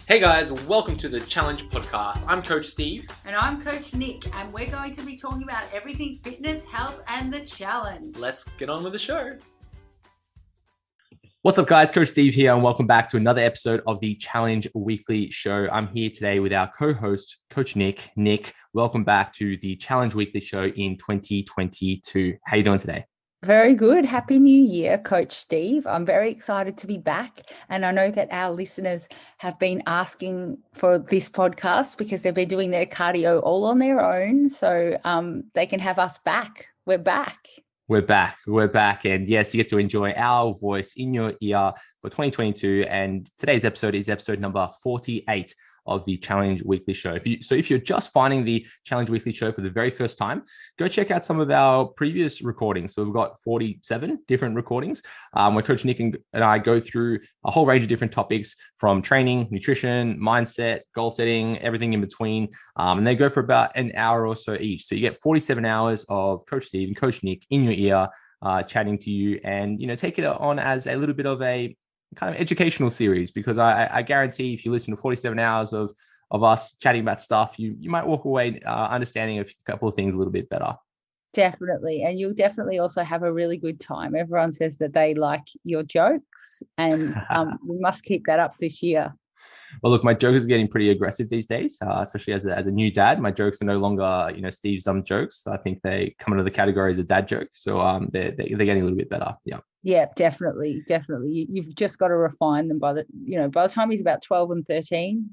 Hey guys, welcome to the Challenge Podcast. I'm Coach Steve. And I'm Coach Nick, and we're going to be talking about everything fitness, health, and the challenge. Let's get on with the show. What's up, guys? Coach Steve here, and welcome back to another episode of the Challenge Weekly Show. I'm here today with our co-host, Coach Nick. Nick, welcome back to the Challenge Weekly Show in 2022. How are you doing today? Very good. Happy New Year, Coach Steve. I'm very excited to be back. And I know that our listeners have been asking for this podcast because they've been doing their cardio all on their own. So they can have us back. We're back. We're back. And yes, you get to enjoy our voice in your ear for 2022. And today's episode is episode number 48 of the Challenge Weekly Show. If you're just finding the Challenge Weekly Show for the very first time, go check out some of our previous recordings. So we've got 47 different recordings where Coach Nick and I go through a whole range of different topics from training, nutrition, mindset, goal setting, everything in between. And they go for about an hour or so each. So you get 47 hours of Coach Steve and Coach Nick in your ear, chatting to you, and take it on as a little bit of a kind of educational series, because I guarantee if you listen to 47 hours of us chatting about stuff, you might walk away understanding a couple of things a little bit better. Definitely. And you'll definitely also have a really good time. Everyone says that they like your jokes, and we must keep that up this year. Well, look, my jokes are getting pretty aggressive these days, especially as a new dad. My jokes are no longer, Steve's dumb jokes. I think they come into the category as a dad joke. So they're getting a little bit better. Yeah. Yeah, definitely. You've just got to refine them by the time he's about 12 and 13.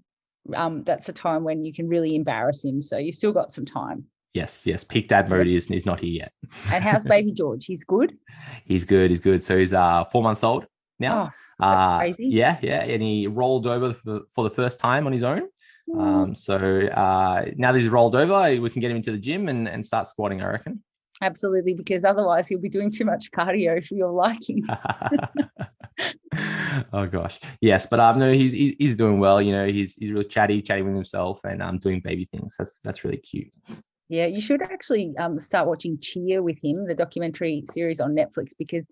That's a time when you can really embarrass him. So you still got some time. Yes. Peak dad mode is not here yet. And how's baby George? He's good? He's good. So he's 4 months old now. Oh, that's crazy. Yeah. And he rolled over for the first time on his own. So now that he's rolled over, we can get him into the gym and start squatting, I reckon. Absolutely, because otherwise he'll be doing too much cardio for your liking. Oh gosh, yes, but no, he's doing well. He's really chatting with himself, and doing baby things. That's really cute. Yeah, you should actually start watching Cheer with him, the documentary series on Netflix, because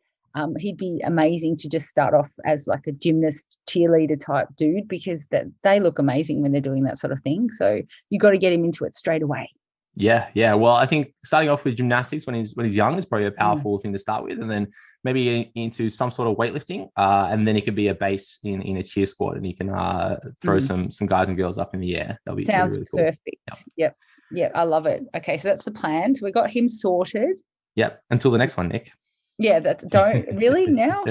he'd be amazing to just start off as like a gymnast, cheerleader type dude, because they look amazing when they're doing that sort of thing. So you got to get him into it straight away. Yeah. Well, I think starting off with gymnastics when he's young is probably a powerful thing to start with, and then maybe into some sort of weightlifting, and then it could be a base in a cheer squad, and you can throw some guys and girls up in the air. Sounds really cool. Perfect. Yep. I love it. Okay, so that's the plan. So we got him sorted. Yep. Until the next one, Nick. Yeah, don't really now.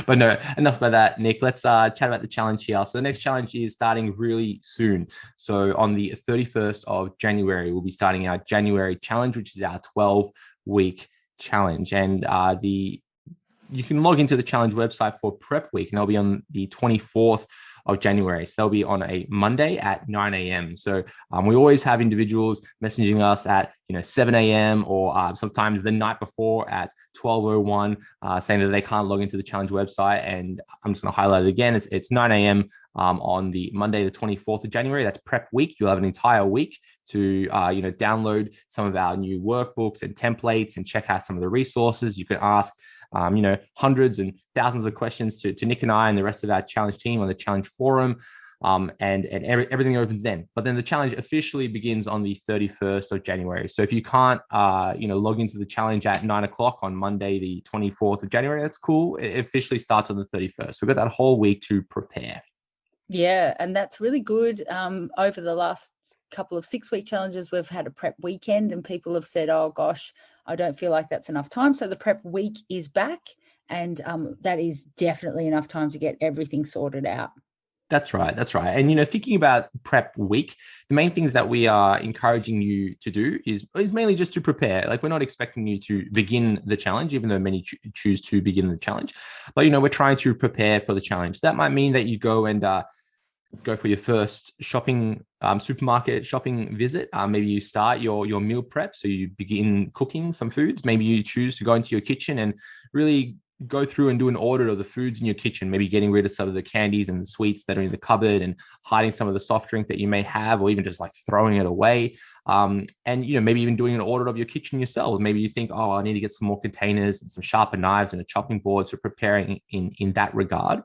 But no, enough about that, Nick. Let's chat about the challenge here. So the next challenge is starting really soon. So on the 31st of January, we'll be starting our January challenge, which is our 12-week challenge. And you can log into the challenge website for prep week, and they'll be on the 24th of January. So they'll be on a Monday at 9 a.m. So we always have individuals messaging us at 7 a.m. or sometimes the night before at 12:01, saying that they can't log into the challenge website. And I'm just going to highlight it again. It's 9 a.m. On the Monday, the 24th of January. That's prep week. You'll have an entire week to download some of our new workbooks and templates and check out some of the resources. You can ask hundreds and thousands of questions to Nick and I and the rest of our challenge team on the challenge forum, and everything opens then. But then the challenge officially begins on the 31st of January. So if you can't, log into the challenge at 9 o'clock on Monday, the 24th of January, that's cool. It officially starts on the 31st. We've got that whole week to prepare. Yeah, and that's really good. Over the last couple of 6-week challenges, we've had a prep weekend, and people have said, oh gosh, I don't feel like that's enough time. So the prep week is back, and that is definitely enough time to get everything sorted out. That's right. And, thinking about prep week, the main things that we are encouraging you to do is mainly just to prepare. Like, we're not expecting you to begin the challenge, even though many choose to begin the challenge. But, we're trying to prepare for the challenge. That might mean that you go and go for your first supermarket shopping visit. Maybe you start your meal prep. So you begin cooking some foods. Maybe you choose to go into your kitchen and really go through and do an audit of the foods in your kitchen, maybe getting rid of some of the candies and the sweets that are in the cupboard and hiding some of the soft drink that you may have, or even just like throwing it away. And, maybe even doing an audit of your kitchen yourself. Maybe you think, oh, I need to get some more containers and some sharper knives and a chopping board. So preparing in that regard.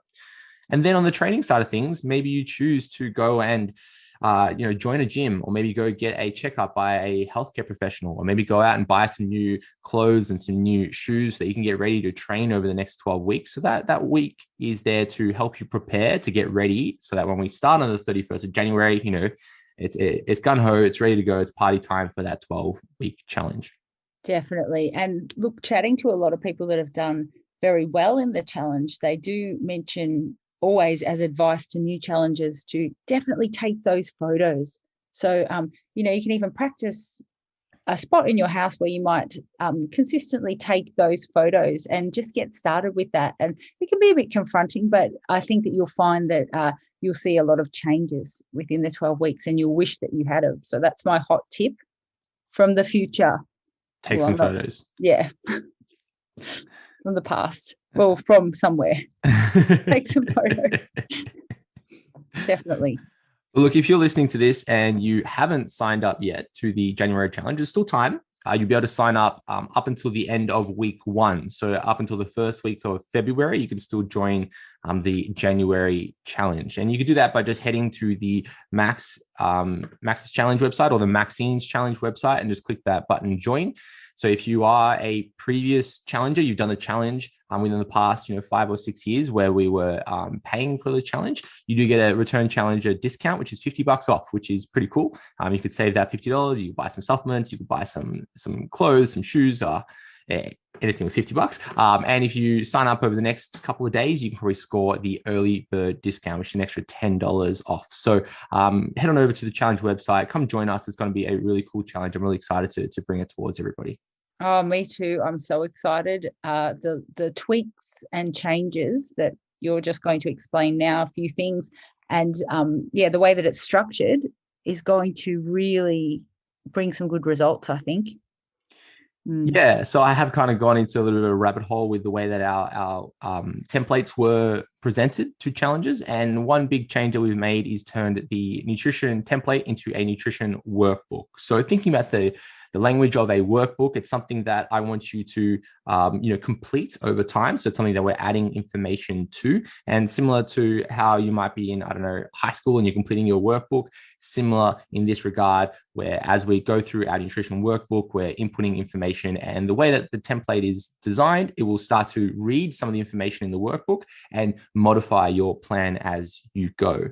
And then on the training side of things, maybe you choose to go and join a gym, or maybe go get a checkup by a healthcare professional, or maybe go out and buy some new clothes and some new shoes so that you can get ready to train over the next 12 weeks. So that week is there to help you prepare to get ready, so that when we start on the 31st of January, it's gung-ho, it's ready to go, it's party time for that 12-week challenge. Definitely. And look, chatting to a lot of people that have done very well in the challenge, they do mention always as advice to new challengers to definitely take those photos. So, you can even practice a spot in your house where you might consistently take those photos and just get started with that. And it can be a bit confronting, but I think that you'll find that you'll see a lot of changes within the 12 weeks and you'll wish that you had of. So that's my hot tip from the future. Take some photos. Yeah. From the past. Well, from somewhere. Take some photos. Definitely. Look, if you're listening to this and you haven't signed up yet to the January challenge, there's still time. You'll be able to sign up until the end of week 1. So up until the first week of February, you can still join the January challenge. And you can do that by just heading to the Max's challenge website or the Maxine's challenge website and just click that button, join. So if you are a previous challenger, you've done the challenge within the past, 5 or 6 years where we were paying for the challenge, you do get a return challenger discount, which is $50 off, which is pretty cool. You could save that $50. You could buy some supplements, you could buy some clothes, some shoes, anything with $50. And if you sign up over the next couple of days, you can probably score the early bird discount, which is an extra $10 off. So head on over to the challenge website, come join us. It's going to be a really cool challenge. I'm really excited to bring it towards everybody. Oh, me too. I'm so excited. The tweaks and changes that you're just going to explain now, a few things. And the way that it's structured is going to really bring some good results, I think. Yeah, so I have kind of gone into a little bit of a rabbit hole with the way that our templates were presented to challenges. And one big change that we've made is turned the nutrition template into a nutrition workbook. So thinking about the language of a workbook, it's something that I want you to complete over time. So it's something that we're adding information to, and similar to how you might be in, high school and you're completing your workbook, similar in this regard, where as we go through our nutrition workbook, we're inputting information, and the way that the template is designed, it will start to read some of the information in the workbook and modify your plan as you go.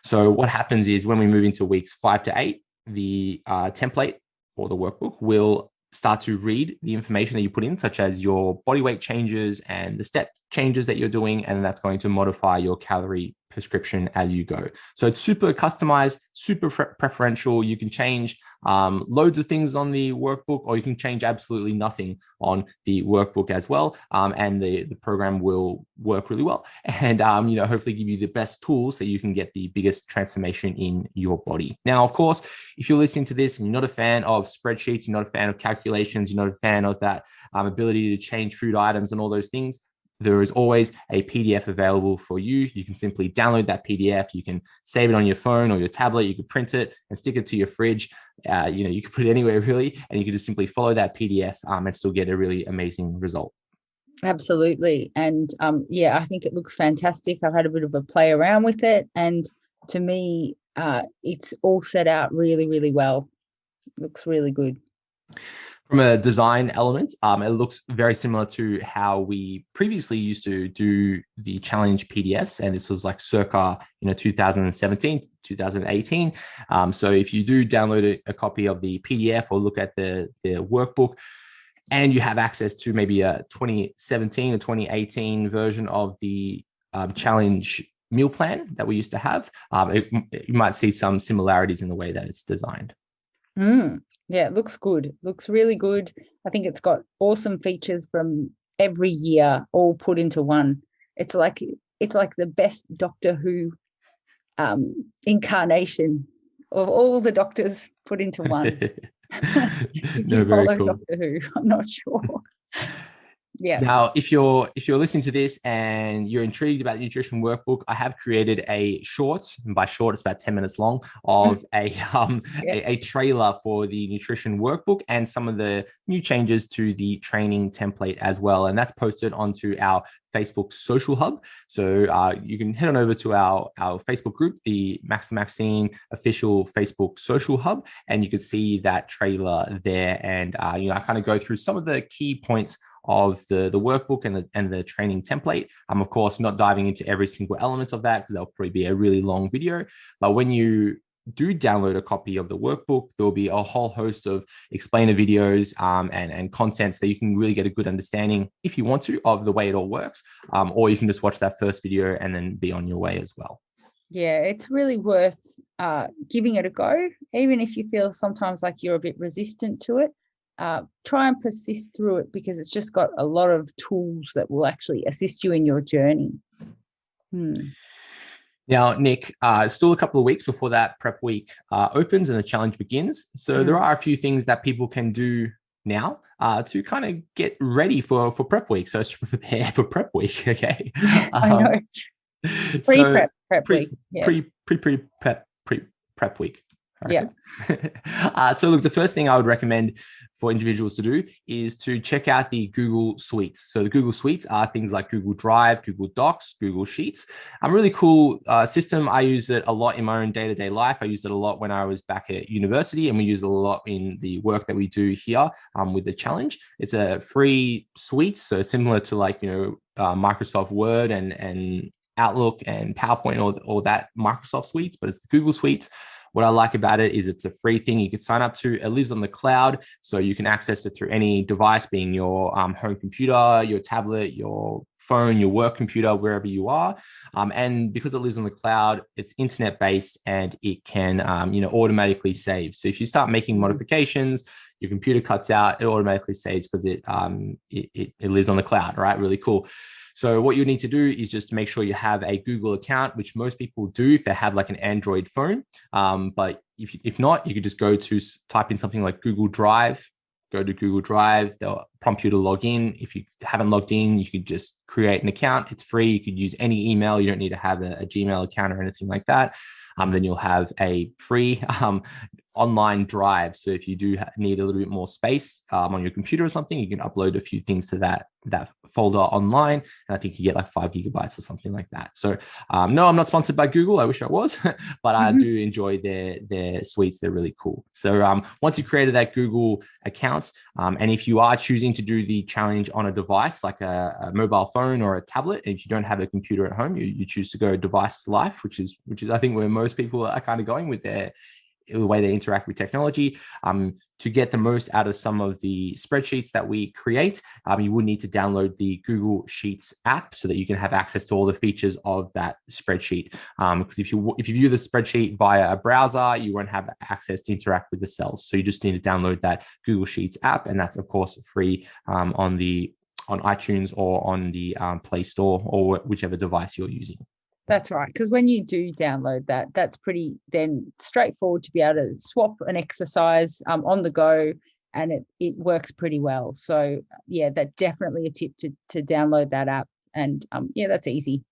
So what happens is when we move into weeks 5 to 8, the template or the workbook will start to read the information that you put in, such as your body weight changes and the step changes that you're doing, and that's going to modify your calorie prescription as you go. So it's super customized, super preferential. You can change loads of things on the workbook, or you can change absolutely nothing on the workbook as well. And the program will work really well, and hopefully give you the best tools so you can get the biggest transformation in your body. Now, of course, if you're listening to this and you're not a fan of spreadsheets, you're not a fan of calculations, you're not a fan of that ability to change food items and all those things, there is always a PDF available for you. You can simply download that PDF. You can save it on your phone or your tablet. You can print it and stick it to your fridge. You can put it anywhere really, and you can just simply follow that PDF and still get a really amazing result. Absolutely. And I think it looks fantastic. I've had a bit of a play around with it, and to me, it's all set out really, really well. It looks really good. From a design element, it looks very similar to how we previously used to do the challenge PDFs, and this was like circa 2017, 2018. So if you do download a copy of the PDF or look at the workbook, and you have access to maybe a 2017 or 2018 version of the challenge meal plan that we used to have, you might see some similarities in the way that it's designed. Yeah, it looks good. Looks really good. I think it's got awesome features from every year all put into one. It's like the best Doctor Who incarnation of all the doctors put into one. No, very cool. Doctor Who, I'm not sure. Yeah. Now, if you're listening to this and you're intrigued about the nutrition workbook, I have created a short, and by short, it's about 10 minutes long, of a trailer for the nutrition workbook and some of the new changes to the training template as well. And that's posted onto our Facebook social hub. So you can head on over to our Facebook group, the Max to Maxine official Facebook social hub, and you can see that trailer there. And I kind of go through some of the key points of the workbook and the training template. I'm of course not diving into every single element of that because that'll probably be a really long video. But when you do download a copy of the workbook, there'll be a whole host of explainer videos and content so you can really get a good understanding, if you want to, of the way it all works. Or you can just watch that first video and then be on your way as well. Yeah, it's really worth giving it a go, even if you feel sometimes like you're a bit resistant to it. Try and persist through it because it's just got a lot of tools that will actually assist you in your journey. Now, Nick, still a couple of weeks before that prep week opens and the challenge begins. So there are a few things that people can do now to kind of get ready for prep week. So to prepare for prep week, okay? I know. Pre-prep week. Yeah. Prep week. Yeah. So look, the first thing I would recommend for individuals to do is to check out the Google Suites. So the Google Suites are things like Google Drive, Google Docs, Google Sheets. A really cool system. I use it a lot in my own day-to-day life. I used it a lot when I was back at university, and we use it a lot in the work that we do here with the challenge. It's a free suite, so similar to like, Microsoft Word and Outlook and PowerPoint or that Microsoft suites, but it's the Google Suites. What I like about it is it's a free thing you can sign up to. It lives on the cloud, so you can access it through any device, being your home computer, your tablet, your phone, your work computer, wherever you are. And because it lives on the cloud, it's internet-based and it can, automatically save. So if you start making modifications, your computer cuts out, it automatically saves because it lives on the cloud, right? Really cool. So what you need to do is just make sure you have a Google account, which most people do if they have like an Android phone. But if not, you could just go to type in something like Google Drive, go to Google Drive. They'll prompt you to log in. If you haven't logged in, you could just create an account. It's free. You could use any email. You don't need to have a Gmail account or anything like that. Then you'll have a free online drive. So if you do need a little bit more space on your computer or something, you can upload a few things to that folder online. And I think you get like 5 gigabytes or something like that. So no, I'm not sponsored by Google. I wish I was, but I do enjoy their suites. They're really cool. So once you've created that Google account, and if you are choosing to do the challenge on a device like a mobile phone or a tablet, and if you don't have a computer at home, you choose to go device life, which is I think where most people are kind of going with the way they interact with technology. To get the most out of some of the spreadsheets that we create, you would need to download the Google Sheets app so that you can have access to all the features of that spreadsheet. Because if you view the spreadsheet via a browser, you won't have access to interact with the cells. So you just need to download that Google Sheets app, and that's of course free on iTunes or on the Play Store or whichever device you're using. That's right, because when you do download that, that's pretty then straightforward to be able to swap an exercise on the go, and it works pretty well. So yeah, that's definitely a tip to download that app, and that's easy.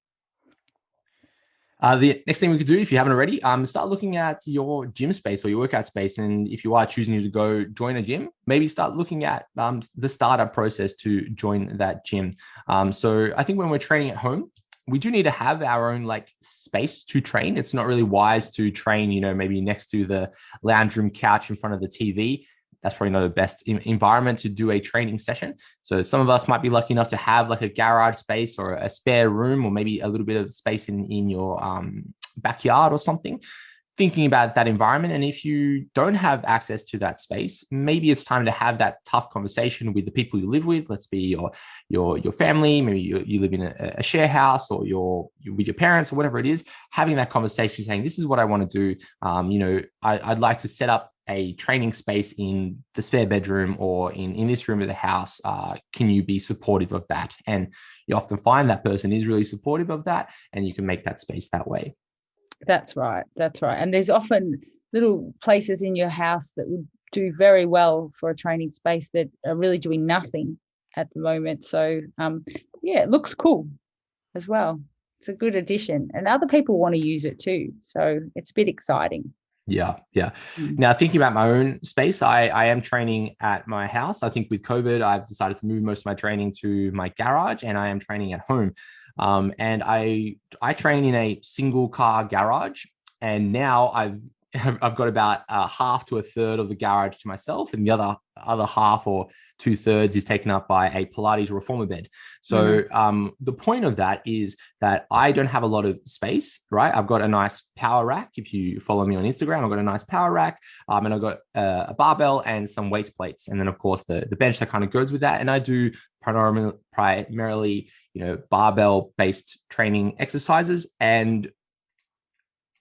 The next thing we could do, if you haven't already, start looking at your gym space or your workout space. And if you are choosing to go join a gym, maybe start looking at the startup process to join that gym. So I think when we're training at home, we do need to have our own like space to train. It's not really wise to train, maybe next to the lounge room couch in front of the TV. That's probably not the best environment to do a training session. So some of us might be lucky enough to have like a garage space or a spare room, or maybe a little bit of space in your backyard or something. Thinking about that environment. And if you don't have access to that space, maybe it's time to have that tough conversation with the people you live with. Let's be your family. Maybe you live in a share house, or you're with your parents, or whatever it is. Having that conversation, saying, this is what I want to do. I'd like to set up a training space in the spare bedroom or in this room of the house. Can you be supportive of that? And you often find that person is really supportive of that, and you can make that space that way. That's right. And there's often little places in your house that would do very well for a training space that are really doing nothing. at the moment. So it looks cool as well. It's a good addition, and other people want to use it too. So it's a bit exciting. Yeah. Now, thinking about my own space, I am training at my house. I think with COVID, I've decided to move most of my training to my garage, and I am training at home. And I train in a single car garage, and now I've got about half to a third of the garage to myself, and the other half or 2/3 is taken up by a Pilates reformer bed. So the point of that is that I don't have a lot of space, right? I've got a nice power rack. If you follow me on Instagram, I've got a nice power rack, and I've got a barbell and some weights plates, and then of course the bench that kind of goes with that. And I do primarily barbell based training exercises, and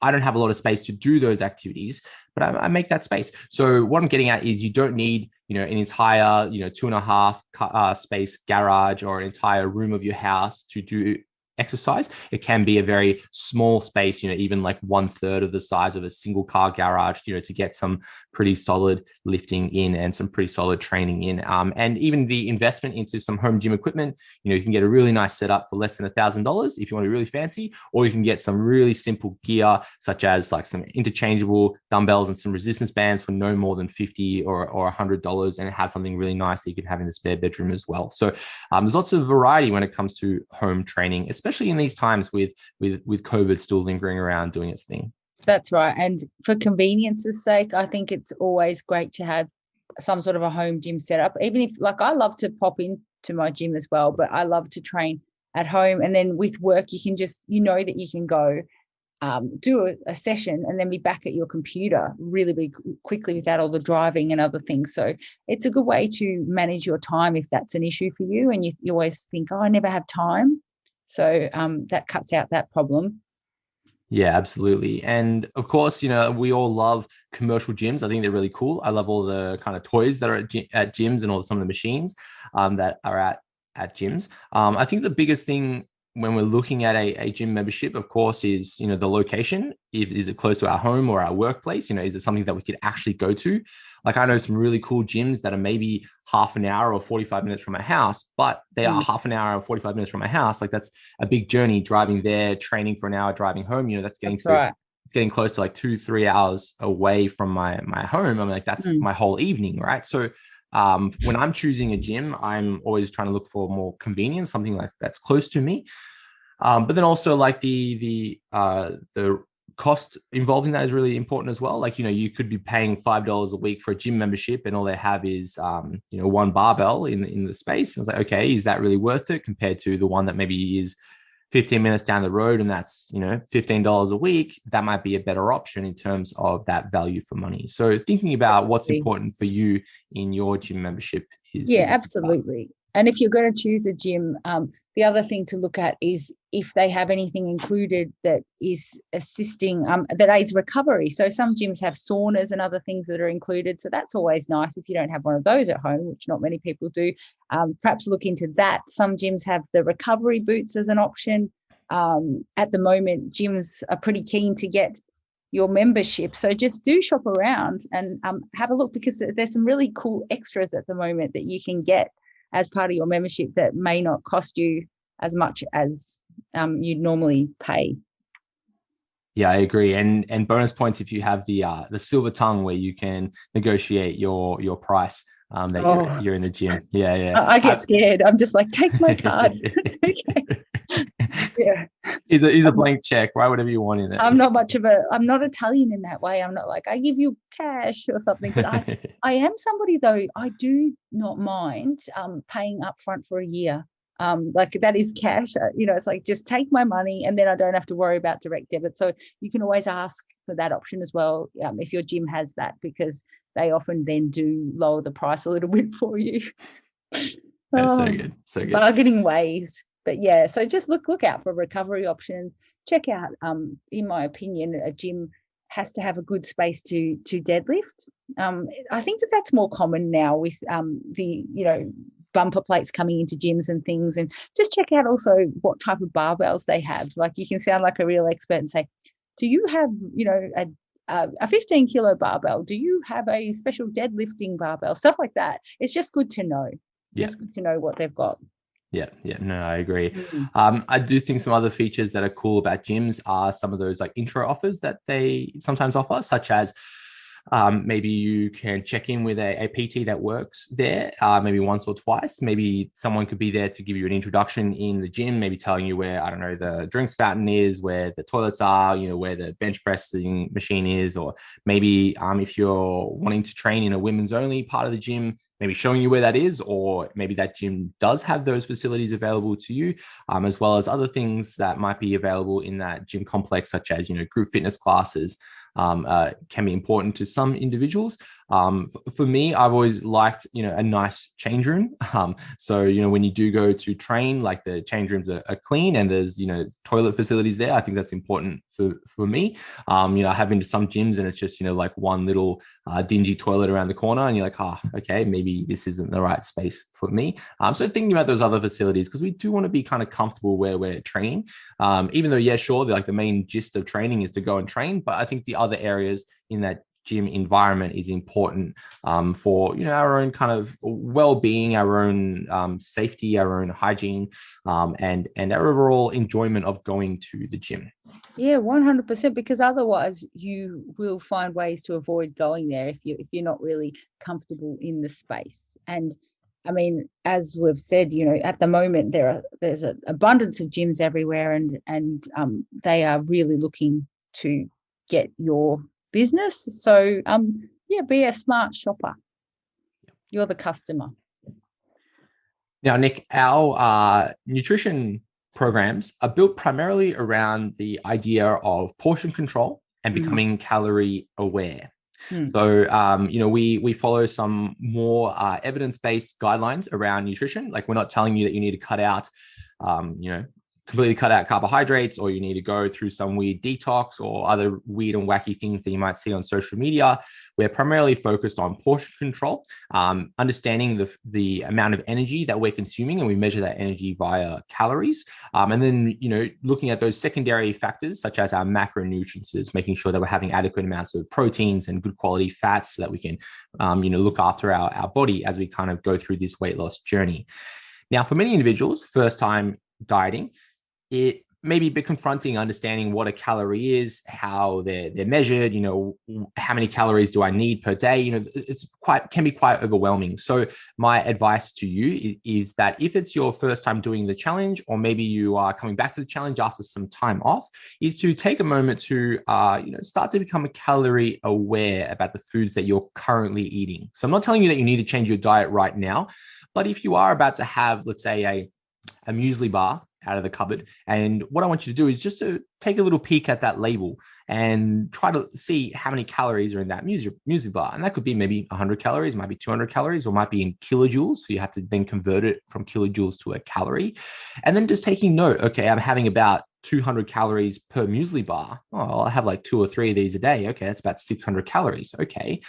I don't have a lot of space to do those activities, but I make that space. So what I'm getting at is you don't need, an entire, 2.5 space garage or an entire room of your house to do exercise. It can be a very small space, even like 1/3 of the size of a single car garage, to get some pretty solid lifting in and some pretty solid training in. And even the investment into some home gym equipment, you can get a really nice setup for less than $1,000 if you want to be really fancy, or you can get some really simple gear, such as like some interchangeable dumbbells and some resistance bands for no more than $50 or $100, and it has something really nice that you can have in the spare bedroom as well. So there's lots of variety when it comes to home training, especially in these times with COVID still lingering around doing its thing. That's right. And for convenience's sake, I think it's always great to have some sort of a home gym setup, even if, like, I love to pop into my gym as well, but I love to train at home. And then with work, you can just, that you can go do a session and then be back at your computer really quickly without all the driving and other things. So it's a good way to manage your time if that's an issue for you, and you always think, I never have time. So that cuts out that problem. Yeah, absolutely. And of course, we all love commercial gyms. I think they're really cool. I love all the kind of toys that are at gyms and some of the machines that are at gyms. I think the biggest thing when we're looking at a gym membership, of course, is, the location. Is it close to our home or our workplace? Is it something that we could actually go to? Like, I know some really cool gyms that are maybe half an hour or 45 minutes from my house, but they are half an hour or 45 minutes from my house. Like, that's a big journey driving there, training for an hour, driving home. That's getting it's getting close to like 2-3 hours away from my home. I'm like, that's my whole evening, right? So when I'm choosing a gym, I'm always trying to look for more convenience, something like that's close to me. But then also, like, the cost involved in that is really important as well. Like, you could be paying $5 a week for a gym membership, and all they have is, one barbell in the space. And it's like, okay, is that really worth it compared to the one that maybe is 15 minutes down the road and that's, $15 a week? That might be a better option in terms of that value for money. So thinking about what's important for you in your gym membership is absolutely. And if you're going to choose a gym, the other thing to look at is if they have anything included that is assisting, that aids recovery. So some gyms have saunas and other things that are included. So that's always nice if you don't have one of those at home, which not many people do. Perhaps look into that. Some gyms have the recovery boots as an option. At the moment, gyms are pretty keen to get your membership. So just do shop around and have a look, because there's some really cool extras at the moment that you can get as part of your membership that may not cost you as much as you'd normally pay. Yeah, I agree. And bonus points if you have the silver tongue, where you can negotiate your price that you're in the gym. Yeah. I get scared. I'm just like, take my card. Okay. Yeah. Is a blank check, right? Whatever you want in it. I'm not Italian in that way. I'm not like, I give you cash or something. But I am somebody, though, I do not mind paying upfront for a year. Like, that is cash. It's like, just take my money and then I don't have to worry about direct debit. So you can always ask for that option as well, if your gym has that, because they often then do lower the price a little bit for you. That's so good. Bargaining ways. But yeah, so just look out for recovery options. Check out, in my opinion, a gym has to have a good space to deadlift. I think that's more common now with the bumper plates coming into gyms and things. And just check out also what type of barbells they have. Like, you can sound like a real expert and say, do you have a 15 kilo barbell? Do you have a special deadlifting barbell? Stuff like that. It's just good to know. just good to know what they've got. Yeah, no, I agree. Mm. I do think some other features that are cool about gyms are some of those like intro offers that they sometimes offer, such as maybe you can check in with a PT that works there, maybe once or twice. Maybe someone could be there to give you an introduction in the gym, maybe telling you where, I don't know, the drinks fountain is, where the toilets are, where the bench pressing machine is, or maybe if you're wanting to train in a women's only part of the gym, maybe showing you where that is, or maybe that gym does have those facilities available to you, as well as other things that might be available in that gym complex, such as, group fitness classes. Can be important to some individuals. For me, I've always liked, a nice change room. So, when you do go to train, like the change rooms are clean and there's, toilet facilities there. I think that's important for me. I have been to some gyms and it's just, like one little dingy toilet around the corner and you're like, okay, maybe this isn't the right space for me. So thinking about those other facilities, because we do want to be kind of comfortable where we're training. Even though, yeah, sure, the main gist of training is to go and train, but I think the other areas in that gym environment is important for our own kind of well-being, our own safety, our own hygiene, and our overall enjoyment of going to the gym. Yeah, 100%, because otherwise you will find ways to avoid going there if you're not really comfortable in the space. And I mean, as we've said, at the moment there's an abundance of gyms everywhere, and they are really looking to get your business. So be a smart shopper. You're the customer. Now, Nick, our nutrition programs are built primarily around the idea of portion control and becoming calorie aware. So, we follow some more evidence-based guidelines around nutrition. Like, we're not telling you that you need to completely cut out carbohydrates, or you need to go through some weird detox or other weird and wacky things that you might see on social media. We're primarily focused on portion control, understanding the amount of energy that we're consuming, and we measure that energy via calories. And then, looking at those secondary factors, such as our macronutrients, making sure that we're having adequate amounts of proteins and good quality fats so that we can, look after our body as we kind of go through this weight loss journey. Now, for many individuals, first time dieting, it may be a bit confronting understanding what a calorie is, how they're measured, how many calories do I need per day? Can be quite overwhelming. So my advice to you is that if it's your first time doing the challenge, or maybe you are coming back to the challenge after some time off, is to take a moment to, start to become calorie aware about the foods that you're currently eating. So I'm not telling you that you need to change your diet right now, but if you are about to have, let's say, a muesli bar out of the cupboard, and what I want you to do is just to take a little peek at that label and try to see how many calories are in that muesli bar. And that could be maybe 100 calories, might be 200 calories, or might be in kilojoules. So you have to then convert it from kilojoules to a calorie. And then just taking note, okay, I'm having about 200 calories per muesli bar. Oh, I have like 2 or 3 of these a day. Okay, that's about 600 calories. Okay.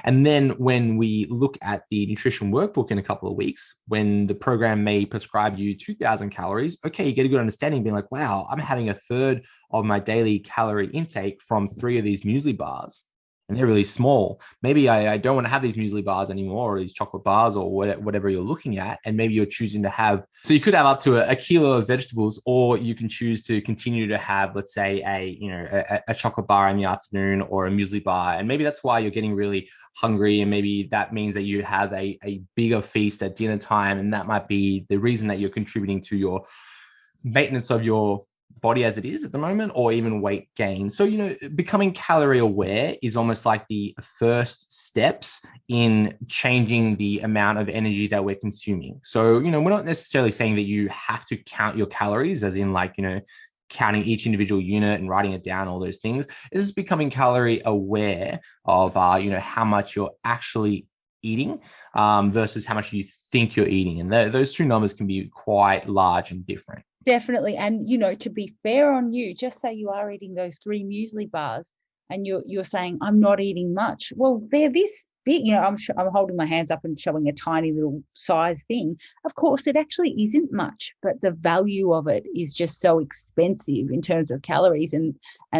And then when we look at the nutrition workbook in a couple of weeks, when the program may prescribe you 2,000 calories, okay, you get a good understanding, being like, wow, I'm having a third of my daily calorie intake from 3 of these muesli bars. And they're really small. Maybe I don't want to have these muesli bars anymore, or these chocolate bars, or whatever you're looking at. And maybe you're choosing to have, so you could have up to a kilo of vegetables, or you can choose to continue to have, let's say, a chocolate bar in the afternoon, or a muesli bar. And maybe that's why you're getting really hungry. And maybe that means that you have a bigger feast at dinner time. And that might be the reason that you're contributing to your maintenance of your body as it is at the moment, or even weight gain. So, becoming calorie aware is almost like the first steps in changing the amount of energy that we're consuming. So, we're not necessarily saying that you have to count your calories, as in like, counting each individual unit and writing it down, all those things. This is becoming calorie aware of, how much you're actually eating versus how much you think you're eating. And those two numbers can be quite large and different. Definitely. And, to be fair on you, just say you are eating those 3 muesli bars and you're saying, I'm not eating much. Well, they're this big, I'm holding my hands up and showing a tiny little size thing. Of course, it actually isn't much, but the value of it is just so expensive in terms of calories. And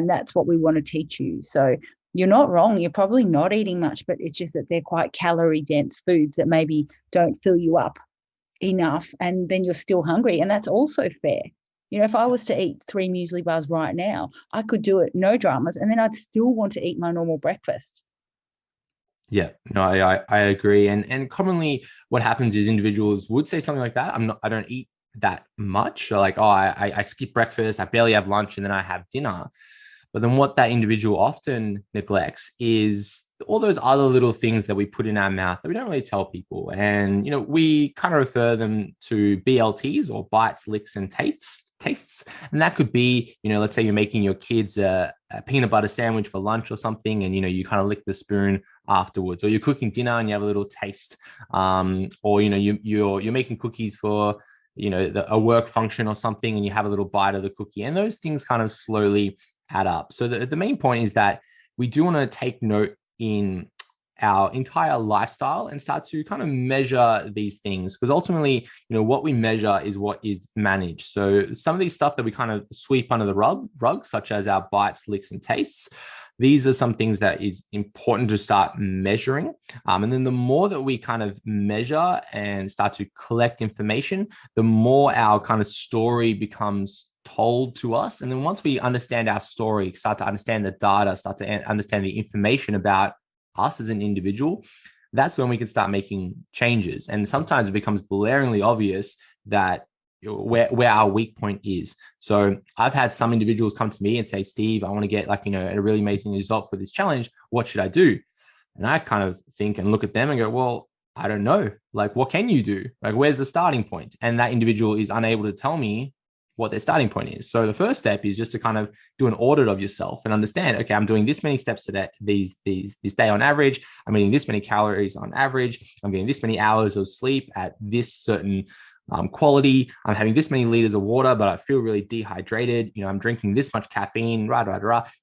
that's what we want to teach you. So you're not wrong. You're probably not eating much, but it's just that they're quite calorie dense foods that maybe don't fill you up enough and then you're still hungry. And that's also fair. You know, if I was to eat 3 muesli bars right now, I could do it, no dramas, and then I'd still want to eat my normal breakfast. Yeah, no, I agree. And commonly what happens is individuals would say something like that. I don't eat that much. So like, oh, I skip breakfast, I barely have lunch, and then I have dinner. But then what that individual often neglects is all those other little things that we put in our mouth that we don't really tell people. And, we kind of refer them to BLTs, or bites, licks, and tastes. And that could be, let's say you're making your kids a peanut butter sandwich for lunch or something, and, you kind of lick the spoon afterwards, or you're cooking dinner and you have a little taste. Or, you're making cookies for, a work function or something, and you have a little bite of the cookie, and those things kind of slowly add up. So the main point is that we do want to take note in our entire lifestyle and start to kind of measure these things, because ultimately, what we measure is what is managed. So some of these stuff that we kind of sweep under the rug, such as our bites, licks, and tastes, these are some things that is important to start measuring. And then the more that we kind of measure and start to collect information, the more our kind of story becomes told to us. And then once we understand our story, start to understand the data, start to understand the information about us as an individual, that's when we can start making changes. And sometimes it becomes blaringly obvious that where our weak point is. So I've had some individuals come to me and say, Steve, I want to get a really amazing result for this challenge. What should I do? And I kind of think and look at them and go, well, I don't know. Like, what can you do? Like, where's the starting point? And that individual is unable to tell me what their starting point is. So the first step is just to kind of do an audit of yourself and understand, okay, I'm doing this many steps today, this day on average. I'm eating this many calories on average. I'm getting this many hours of sleep at this certain quality. I'm having this many liters of water, but I feel really dehydrated. I'm drinking this much caffeine,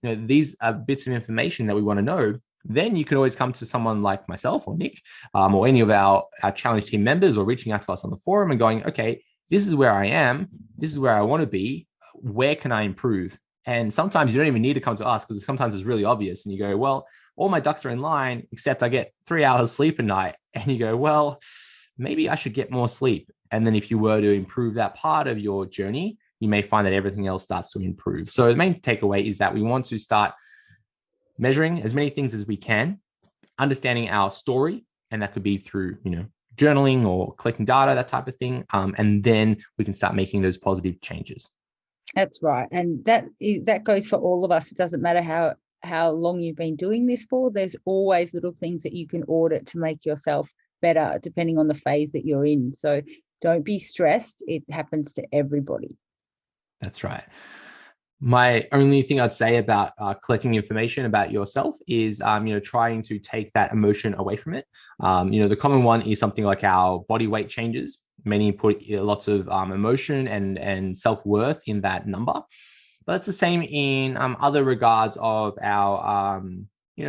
these are bits of information that we want to know. Then you can always come to someone like myself or Nick, or any of our challenge team members, or reaching out to us on the forum and going, okay, this is where I am. This is where I want to be. Where can I improve? And sometimes you don't even need to come to us, because sometimes it's really obvious. And you go, well, all my ducks are in line, except I get 3 hours sleep a night. And you go, well, maybe I should get more sleep. And then if you were to improve that part of your journey, you may find that everything else starts to improve. So the main takeaway is that we want to start measuring as many things as we can, understanding our story. And that could be through, journaling or collecting data, that type of thing. And then we can start making those positive changes. That's right. And that goes for all of us. It doesn't matter how long you've been doing this for. There's always little things that you can audit to make yourself better, depending on the phase that you're in. So don't be stressed. It happens to everybody. That's right. My only thing I'd say about collecting information about yourself is, trying to take that emotion away from it. The common one is something like our body weight changes. Many put lots of emotion and self-worth in that number. But it's the same in other regards of our,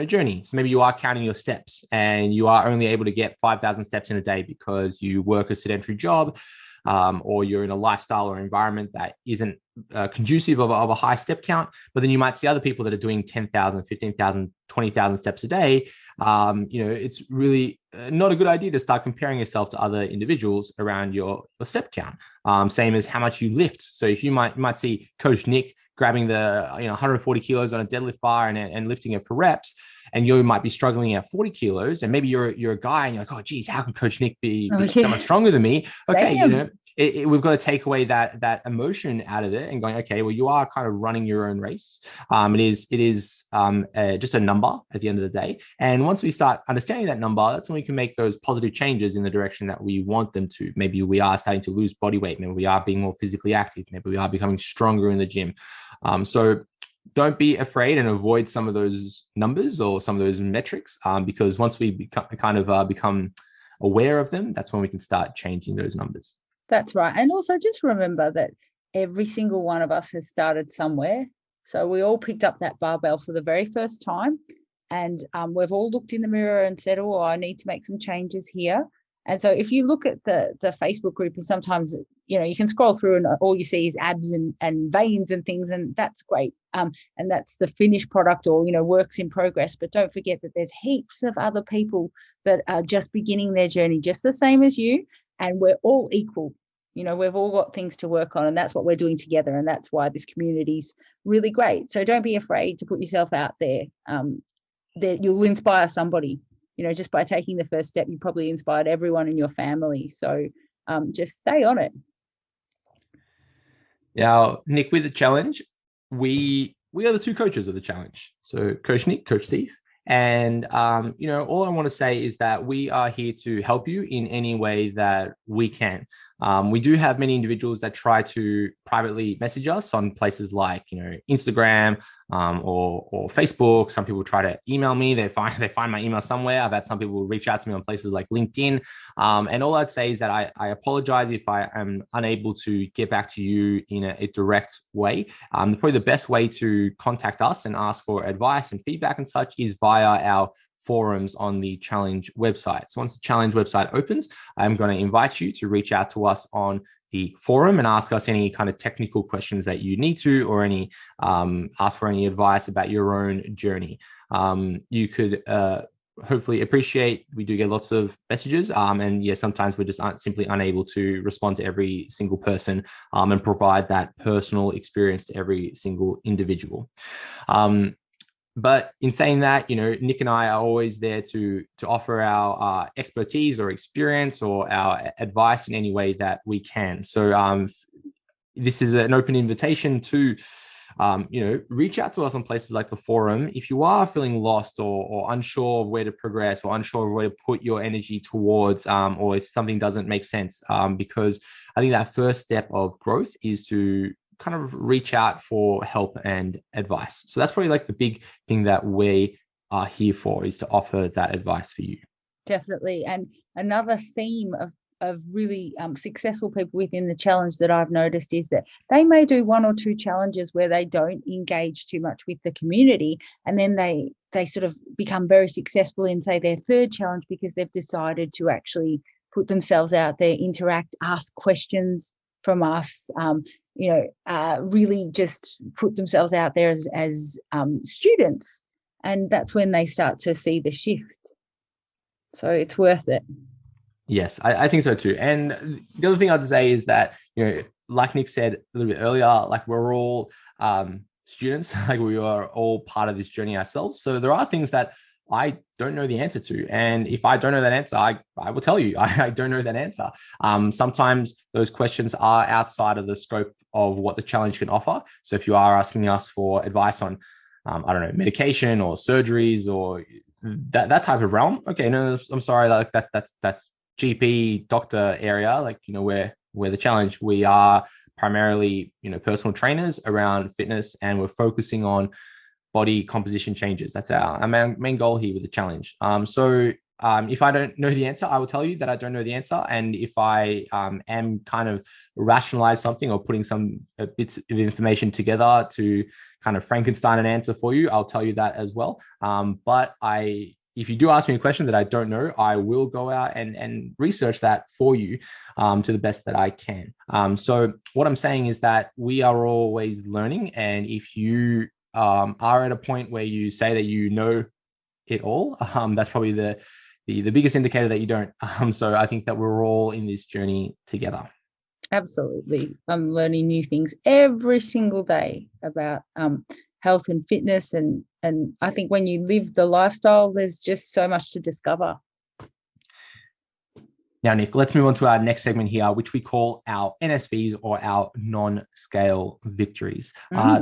journey. So maybe you are counting your steps and you are only able to get 5,000 steps in a day because you work a sedentary job, or you're in a lifestyle or environment that isn't conducive of a high step count. But then you might see other people that are doing 10,000, 15,000, 20,000 steps a day. It's really not a good idea to start comparing yourself to other individuals around your step count. Same as how much you lift. So if you might see Coach Nick grabbing the 140 kilos on a deadlift bar and lifting it for reps, and you might be struggling at 40 kilos, and maybe you're a guy and you're like, oh geez, how can Coach Nick be so much stronger than me? Okay, we've got to take away that emotion out of it and going, okay, well, you are kind of running your own race. It is just a number at the end of the day. And once we start understanding that number, that's when we can make those positive changes in the direction that we want them to. Maybe we are starting to lose body weight. Maybe we are being more physically active. Maybe we are becoming stronger in the gym. So don't be afraid and avoid some of those numbers or some of those metrics, because once we become aware of them, that's when we can start changing those numbers. That's right. And also just remember that every single one of us has started somewhere. So we all picked up that barbell for the very first time, and we've all looked in the mirror and said, oh, I need to make some changes here. And so if you look at the Facebook group, and sometimes, you can scroll through and all you see is abs and veins and things, and that's great. And that's the finished product or, works in progress. But don't forget that there's heaps of other people that are just beginning their journey, just the same as you. and we're all equal. We've all got things to work on, and that's what we're doing together. And that's why this community is really great. So don't be afraid to put yourself out there. That you'll inspire somebody. Just by taking the first step, you probably inspired everyone in your family. So just stay on it. Now, Nick, with the challenge, we are the two coaches of the challenge. So Coach Nick, Coach Steve. And, all I want to say is that we are here to help you in any way that we can. We do have many individuals that try to privately message us on places like, Instagram or Facebook. Some people try to email me. They find my email somewhere. I've had some people reach out to me on places like LinkedIn. And all I'd say is that I apologize if I am unable to get back to you in a direct way. Probably the best way to contact us and ask for advice and feedback and such is via our forums on the challenge website. So once the challenge website opens, I'm going to invite you to reach out to us on the forum and ask us any kind of technical questions that you need to, or any ask for any advice about your own journey. You could hopefully appreciate we do get lots of messages, and sometimes we're just simply unable to respond to every single person and provide that personal experience to every single individual. But in saying that, Nick and I are always there to offer our expertise or experience or our advice in any way that we can. So this is an open invitation to, reach out to us on places like the forum. If you are feeling lost or unsure of where to progress or unsure of where to put your energy towards, or if something doesn't make sense, because I think that first step of growth is to kind of reach out for help and advice. So that's probably like the big thing that we are here for, is to offer that advice for you. Definitely. And another theme of really successful people within the challenge that I've noticed is that they may do one or two challenges where they don't engage too much with the community, and then they sort of become very successful in, say, their third challenge because they've decided to actually put themselves out there, interact, ask questions from us, really just put themselves out there as students. And that's when they start to see the shift. So it's worth it. Yes, I think so too. And the other thing I'd say is that, like Nick said a little bit earlier, like we're all students, like we are all part of this journey ourselves. So there are things that I don't know the answer to. And if I don't know that answer, I will tell you, I don't know that answer. Sometimes those questions are outside of the scope of what the challenge can offer. So if you are asking us for advice on, medication or surgeries or that type of realm, okay, no, I'm sorry, like that's GP doctor area, like, where the challenge, we are primarily, personal trainers around fitness, and we're focusing on body composition changes. That's our main goal here with the challenge. If I don't know the answer, I will tell you that I don't know the answer. And if I am kind of rationalize something or putting some bits of information together to kind of Frankenstein an answer for you, I'll tell you that as well. But if you do ask me a question that I don't know, I will go out and research that for you to the best that I can. So what I'm saying is that we are always learning. And if you are at a point where you say that you know it all, that's probably the biggest indicator that you don't. So I think that we're all in this journey together. Absolutely. I'm learning new things every single day about health and fitness. And I think when you live the lifestyle, there's just so much to discover. Now, Nick, let's move on to our next segment here, which we call our NSVs, or our non-scale victories.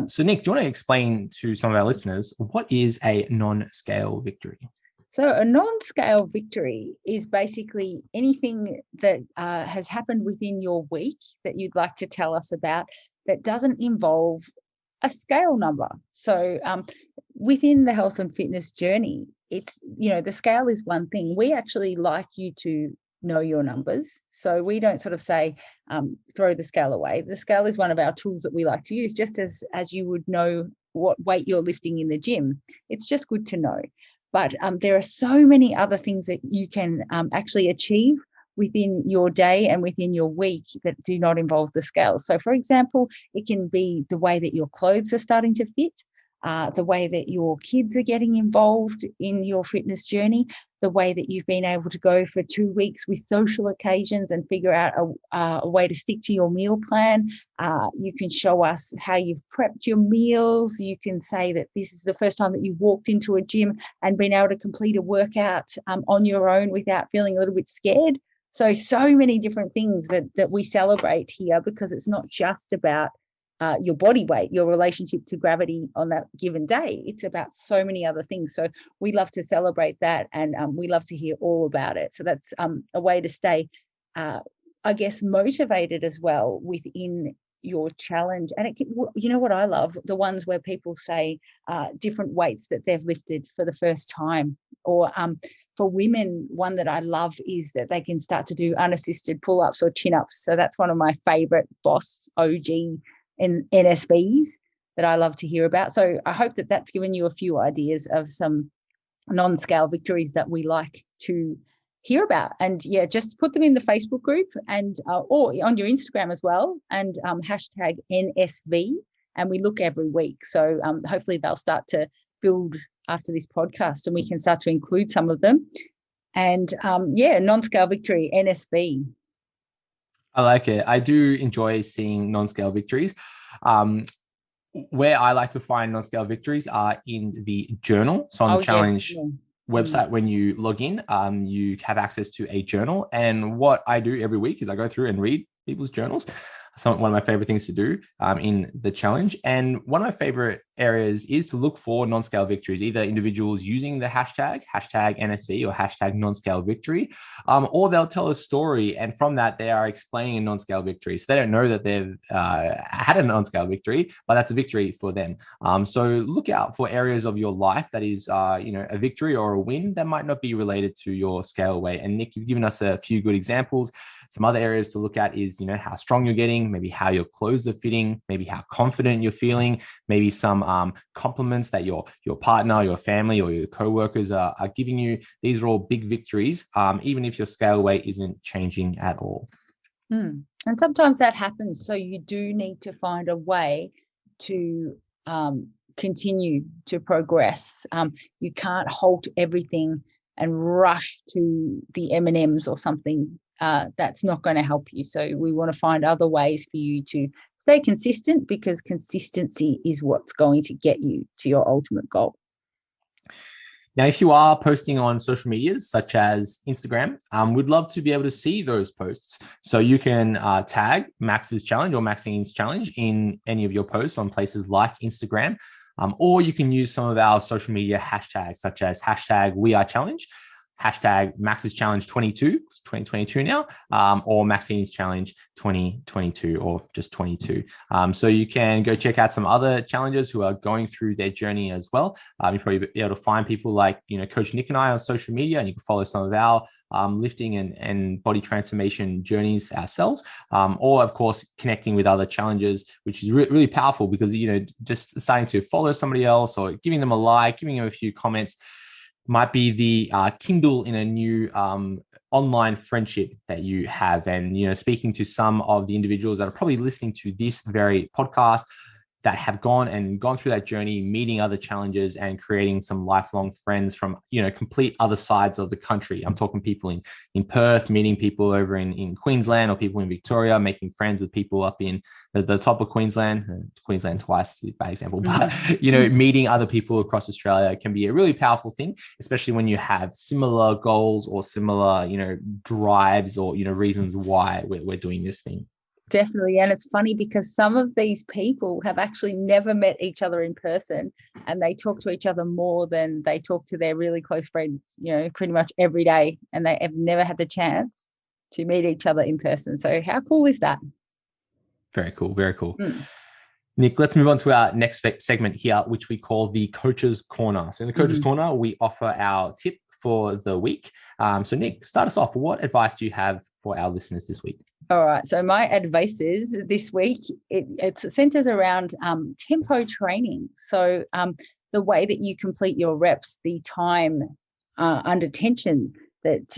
So, Nick, do you want to explain to some of our listeners, what is a non-scale victory? So a non-scale victory is basically anything that has happened within your week that you'd like to tell us about that doesn't involve a scale number. So within the health and fitness journey, it's, the scale is one thing. We actually like you to know your numbers. So we don't sort of say, throw the scale away. The scale is one of our tools that we like to use, just as you would know what weight you're lifting in the gym. It's just good to know. But there are so many other things that you can actually achieve within your day and within your week that do not involve the scale. So, for example, it can be the way that your clothes are starting to fit. the way that your kids are getting involved in your fitness journey, the way that you've been able to go for 2 weeks with social occasions and figure out a way to stick to your meal plan. You can show us how you've prepped your meals. You can say that this is the first time that you walked into a gym and been able to complete a workout on your own without feeling a little bit scared. So many different things that we celebrate here, because it's not just about your body weight, your relationship to gravity on that given day. It's about so many other things. So we love to celebrate that, and we love to hear all about it. So that's a way to stay, I guess, motivated as well within your challenge. And you know what I love? The ones where people say different weights that they've lifted for the first time. Or for women, one that I love is that they can start to do unassisted pull-ups or chin-ups. So that's one of my favorite Boss OG and NSVs that I love to hear about. So I hope that that's given you a few ideas of some non-scale victories that we like to hear about. And yeah, just put them in the Facebook group and or on your Instagram as well, and hashtag NSV. And we look every week. So hopefully they'll start to build after this podcast, and we can start to include some of them. And non-scale victory, NSV. I like it. I do enjoy seeing non-scale victories. Where I like to find non-scale victories are in the journal. So on the challenge website, when you log in, you have access to a journal. And what I do every week is I go through and read people's journals. One of my favorite things to do in the challenge. And one of my favorite areas is to look for non-scale victories, either individuals using the hashtag NSV or hashtag non-scale victory, or they'll tell a story. And from that, they are explaining a non-scale victory. So they don't know that they've had a non-scale victory, but that's a victory for them. So look out for areas of your life that is, a victory or a win that might not be related to your scale weight. And Nick, you've given us a few good examples. Some other areas to look at is, how strong you're getting, maybe how your clothes are fitting, maybe how confident you're feeling, maybe some compliments that your partner, your family, or your co-workers are giving you. These are all big victories, even if your scale weight isn't changing at all. And sometimes that happens. So you do need to find a way to continue to progress. You can't halt everything and rush to the M&Ms or something. That's not going to help you. So we want to find other ways for you to stay consistent, because consistency is what's going to get you to your ultimate goal. Now, if you are posting on social medias such as Instagram, we'd love to be able to see those posts. So you can tag Max's Challenge or Maxine's Challenge in any of your posts on places like Instagram, or you can use some of our social media hashtags such as hashtag #WeAreChallenge, hashtag Max's Challenge 22, 2022 now, or Maxine's Challenge 2022, or just 22. So you can go check out some other challengers who are going through their journey as well. You'll probably be able to find people like, Coach Nick and I on social media, and you can follow some of our lifting and body transformation journeys ourselves, or of course, connecting with other challengers, which is really powerful, because, just starting to follow somebody else or giving them a like, giving them a few comments might be the Kindle in a new online friendship that you have. And, speaking to some of the individuals that are probably listening to this very podcast that have gone through that journey, meeting other challengers and creating some lifelong friends from, complete other sides of the country. I'm talking people in Perth, meeting people over in Queensland, or people in Victoria, making friends with people up in the top of Queensland twice, bad example, but, meeting other people across Australia can be a really powerful thing, especially when you have similar goals or similar, drives or, reasons why we're doing this thing. Definitely. And it's funny because some of these people have actually never met each other in person, and they talk to each other more than they talk to their really close friends, pretty much every day. And they have never had the chance to meet each other in person. So how cool is that? Very cool. Very cool. Nick, let's move on to our next segment here, which we call the Coach's Corner. So in the Coach's Corner, we offer our tip for the week. So Nick, start us off. What advice do you have for our listeners this week? All right. So my advice is this week, it centers around tempo training. So the way that you complete your reps, the time under tension that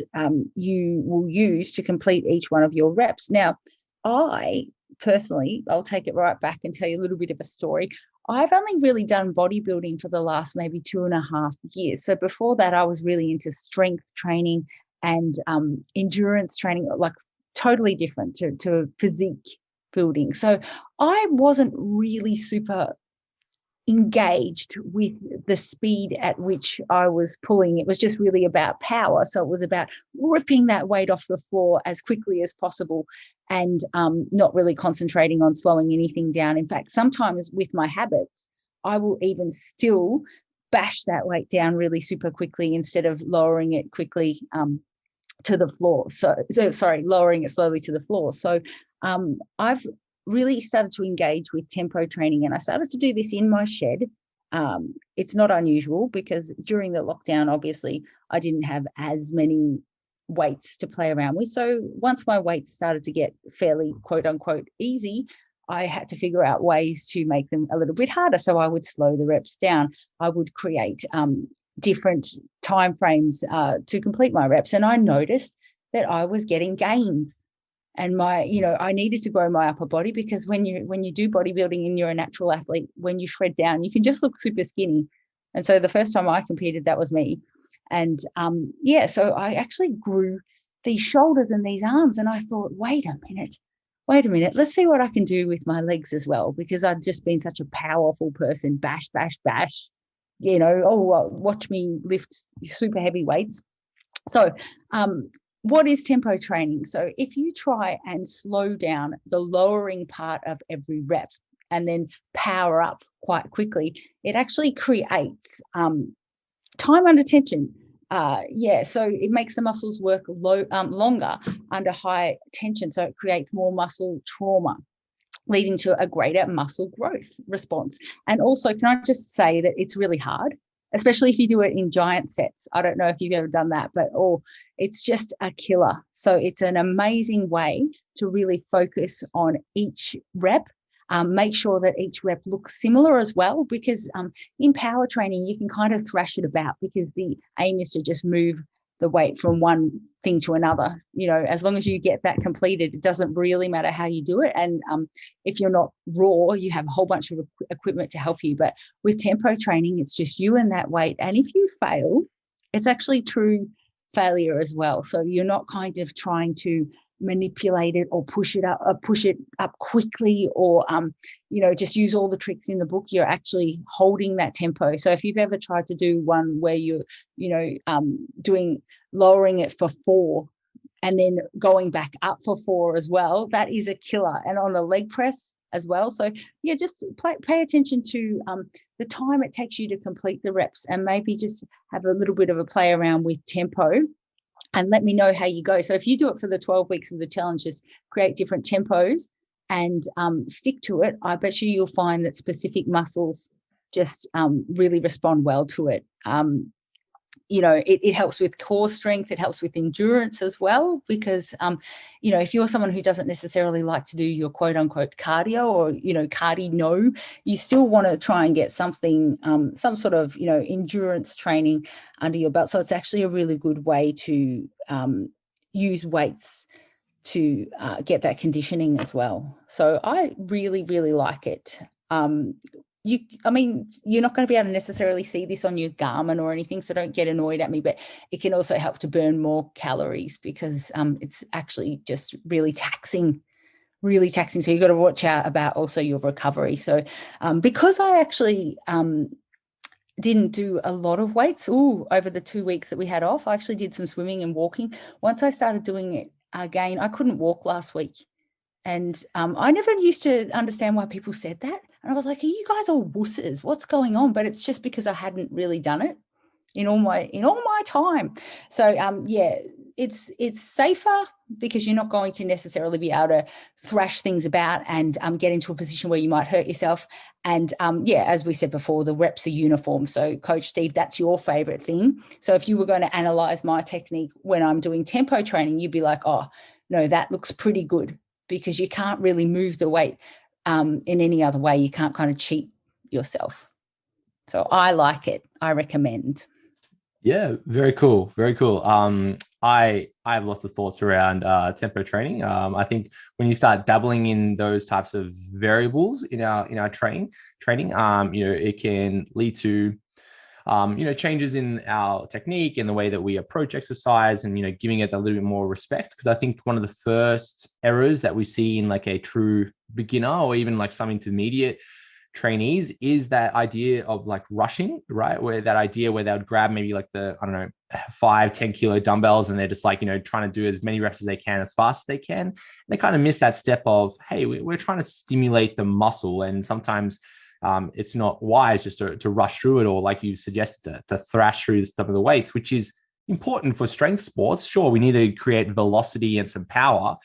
you will use to complete each one of your reps. Now, I personally, I'll take it right back and tell you a little bit of a story. I've only really done bodybuilding for the last maybe 2.5 years. So before that, I was really into strength training and endurance training, like totally different to physique building. So I wasn't really super engaged with the speed at which I was pulling. It was just really about power. So it was about ripping that weight off the floor as quickly as possible and not really concentrating on slowing anything down. In fact, sometimes with my habits, I will even still bash that weight down really super quickly instead of lowering it quickly to the floor. So sorry, lowering it slowly to the floor. So I've really started to engage with tempo training, and I started to do this in my shed. It's not unusual because during the lockdown, obviously, I didn't have as many weights to play around with. So once my weights started to get fairly quote unquote easy, I had to figure out ways to make them a little bit harder. So I would slow the reps down. I would create different time frames to complete my reps. And I noticed that I was getting gains. And I needed to grow my upper body because when you do bodybuilding and you're a natural athlete, when you shred down, you can just look super skinny. And so the first time I competed, that was me. And so I actually grew these shoulders and these arms. And I thought, wait a minute, let's see what I can do with my legs as well, because I've just been such a powerful person, bash, bash, bash, watch me lift super heavy weights. So what is tempo training? So if you try and slow down the lowering part of every rep and then power up quite quickly, it actually creates time under tension. So it makes the muscles work longer under high tension. So it creates more muscle trauma, leading to a greater muscle growth response. And also, can I just say that it's really hard, especially if you do it in giant sets. I don't know if you've ever done that, but it's just a killer. So it's an amazing way to really focus on each rep. Make sure that each rep looks similar as well, because in power training, you can kind of thrash it about because the aim is to just move the weight from one thing to another. As long as you get that completed, it doesn't really matter how you do it. And if you're not raw, you have a whole bunch of equipment to help you. But with tempo training, it's just you and that weight. And if you fail, it's actually true failure as well. So you're not kind of trying to manipulate it or push it up quickly or just use all the tricks in the book. You're actually holding that tempo. So if you've ever tried to do one where you're lowering it for 4 and then going back up for 4 as well, that is a killer. And on the leg press as well. So just pay attention to the time it takes you to complete the reps, and maybe just have a little bit of a play around with tempo and let me know how you go. So if you do it for the 12 weeks of the challenge, just create different tempos and stick to it. I bet you'll find that specific muscles just really respond well to it. It helps with core strength. It helps with endurance as well, because, if you're someone who doesn't necessarily like to do your quote unquote cardio or, cardio, you still want to try and get something, some sort of, endurance training under your belt. So it's actually a really good way to use weights to get that conditioning as well. So I really, really like it. You're not going to be able to necessarily see this on your Garmin or anything, so don't get annoyed at me, but it can also help to burn more calories because it's actually just really taxing. So you've got to watch out about also your recovery. So because I actually didn't do a lot of weights over the 2 weeks that we had off, I actually did some swimming and walking. Once I started doing it again, I couldn't walk last week. And I never used to understand why people said that. And I was like, are you guys all wusses? What's going on? But it's just because I hadn't really done it in all my time. So it's safer because you're not going to necessarily be able to thrash things about and get into a position where you might hurt yourself. And as we said before, the reps are uniform. So Coach Steve, that's your favorite thing. So if you were going to analyze my technique when I'm doing tempo training, you'd be like, oh no, that looks pretty good, because you can't really move the weight in any other way. You can't kind of cheat yourself. So I like it. I recommend. Yeah, very cool. Very cool. I I have lots of thoughts around tempo training. I think when you start dabbling in those types of variables in our training, it can lead to changes in our technique and the way that we approach exercise, and giving it a little bit more respect. Because I think one of the first errors that we see in like a true beginner or even like some intermediate trainees is that idea of like rushing, right? Where they would grab maybe like the, I don't know, 5-10 kilo dumbbells, and they're just like, trying to do as many reps as they can, as fast as they can. And they kind of miss that step of, hey, we're trying to stimulate the muscle. And sometimes it's not wise just to rush through it, or like you suggested, to thrash through some of the weights, which is important for strength sports. Sure, we need to create velocity and some power,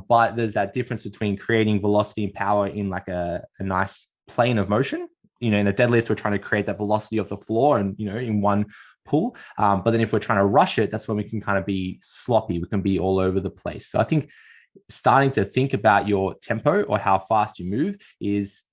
but there's that difference between creating velocity and power in like a nice plane of motion. In a deadlift, we're trying to create that velocity of the floor and, in one pull. But then if we're trying to rush it, that's when we can kind of be sloppy. We can be all over the place. So I think starting to think about your tempo or how fast you move is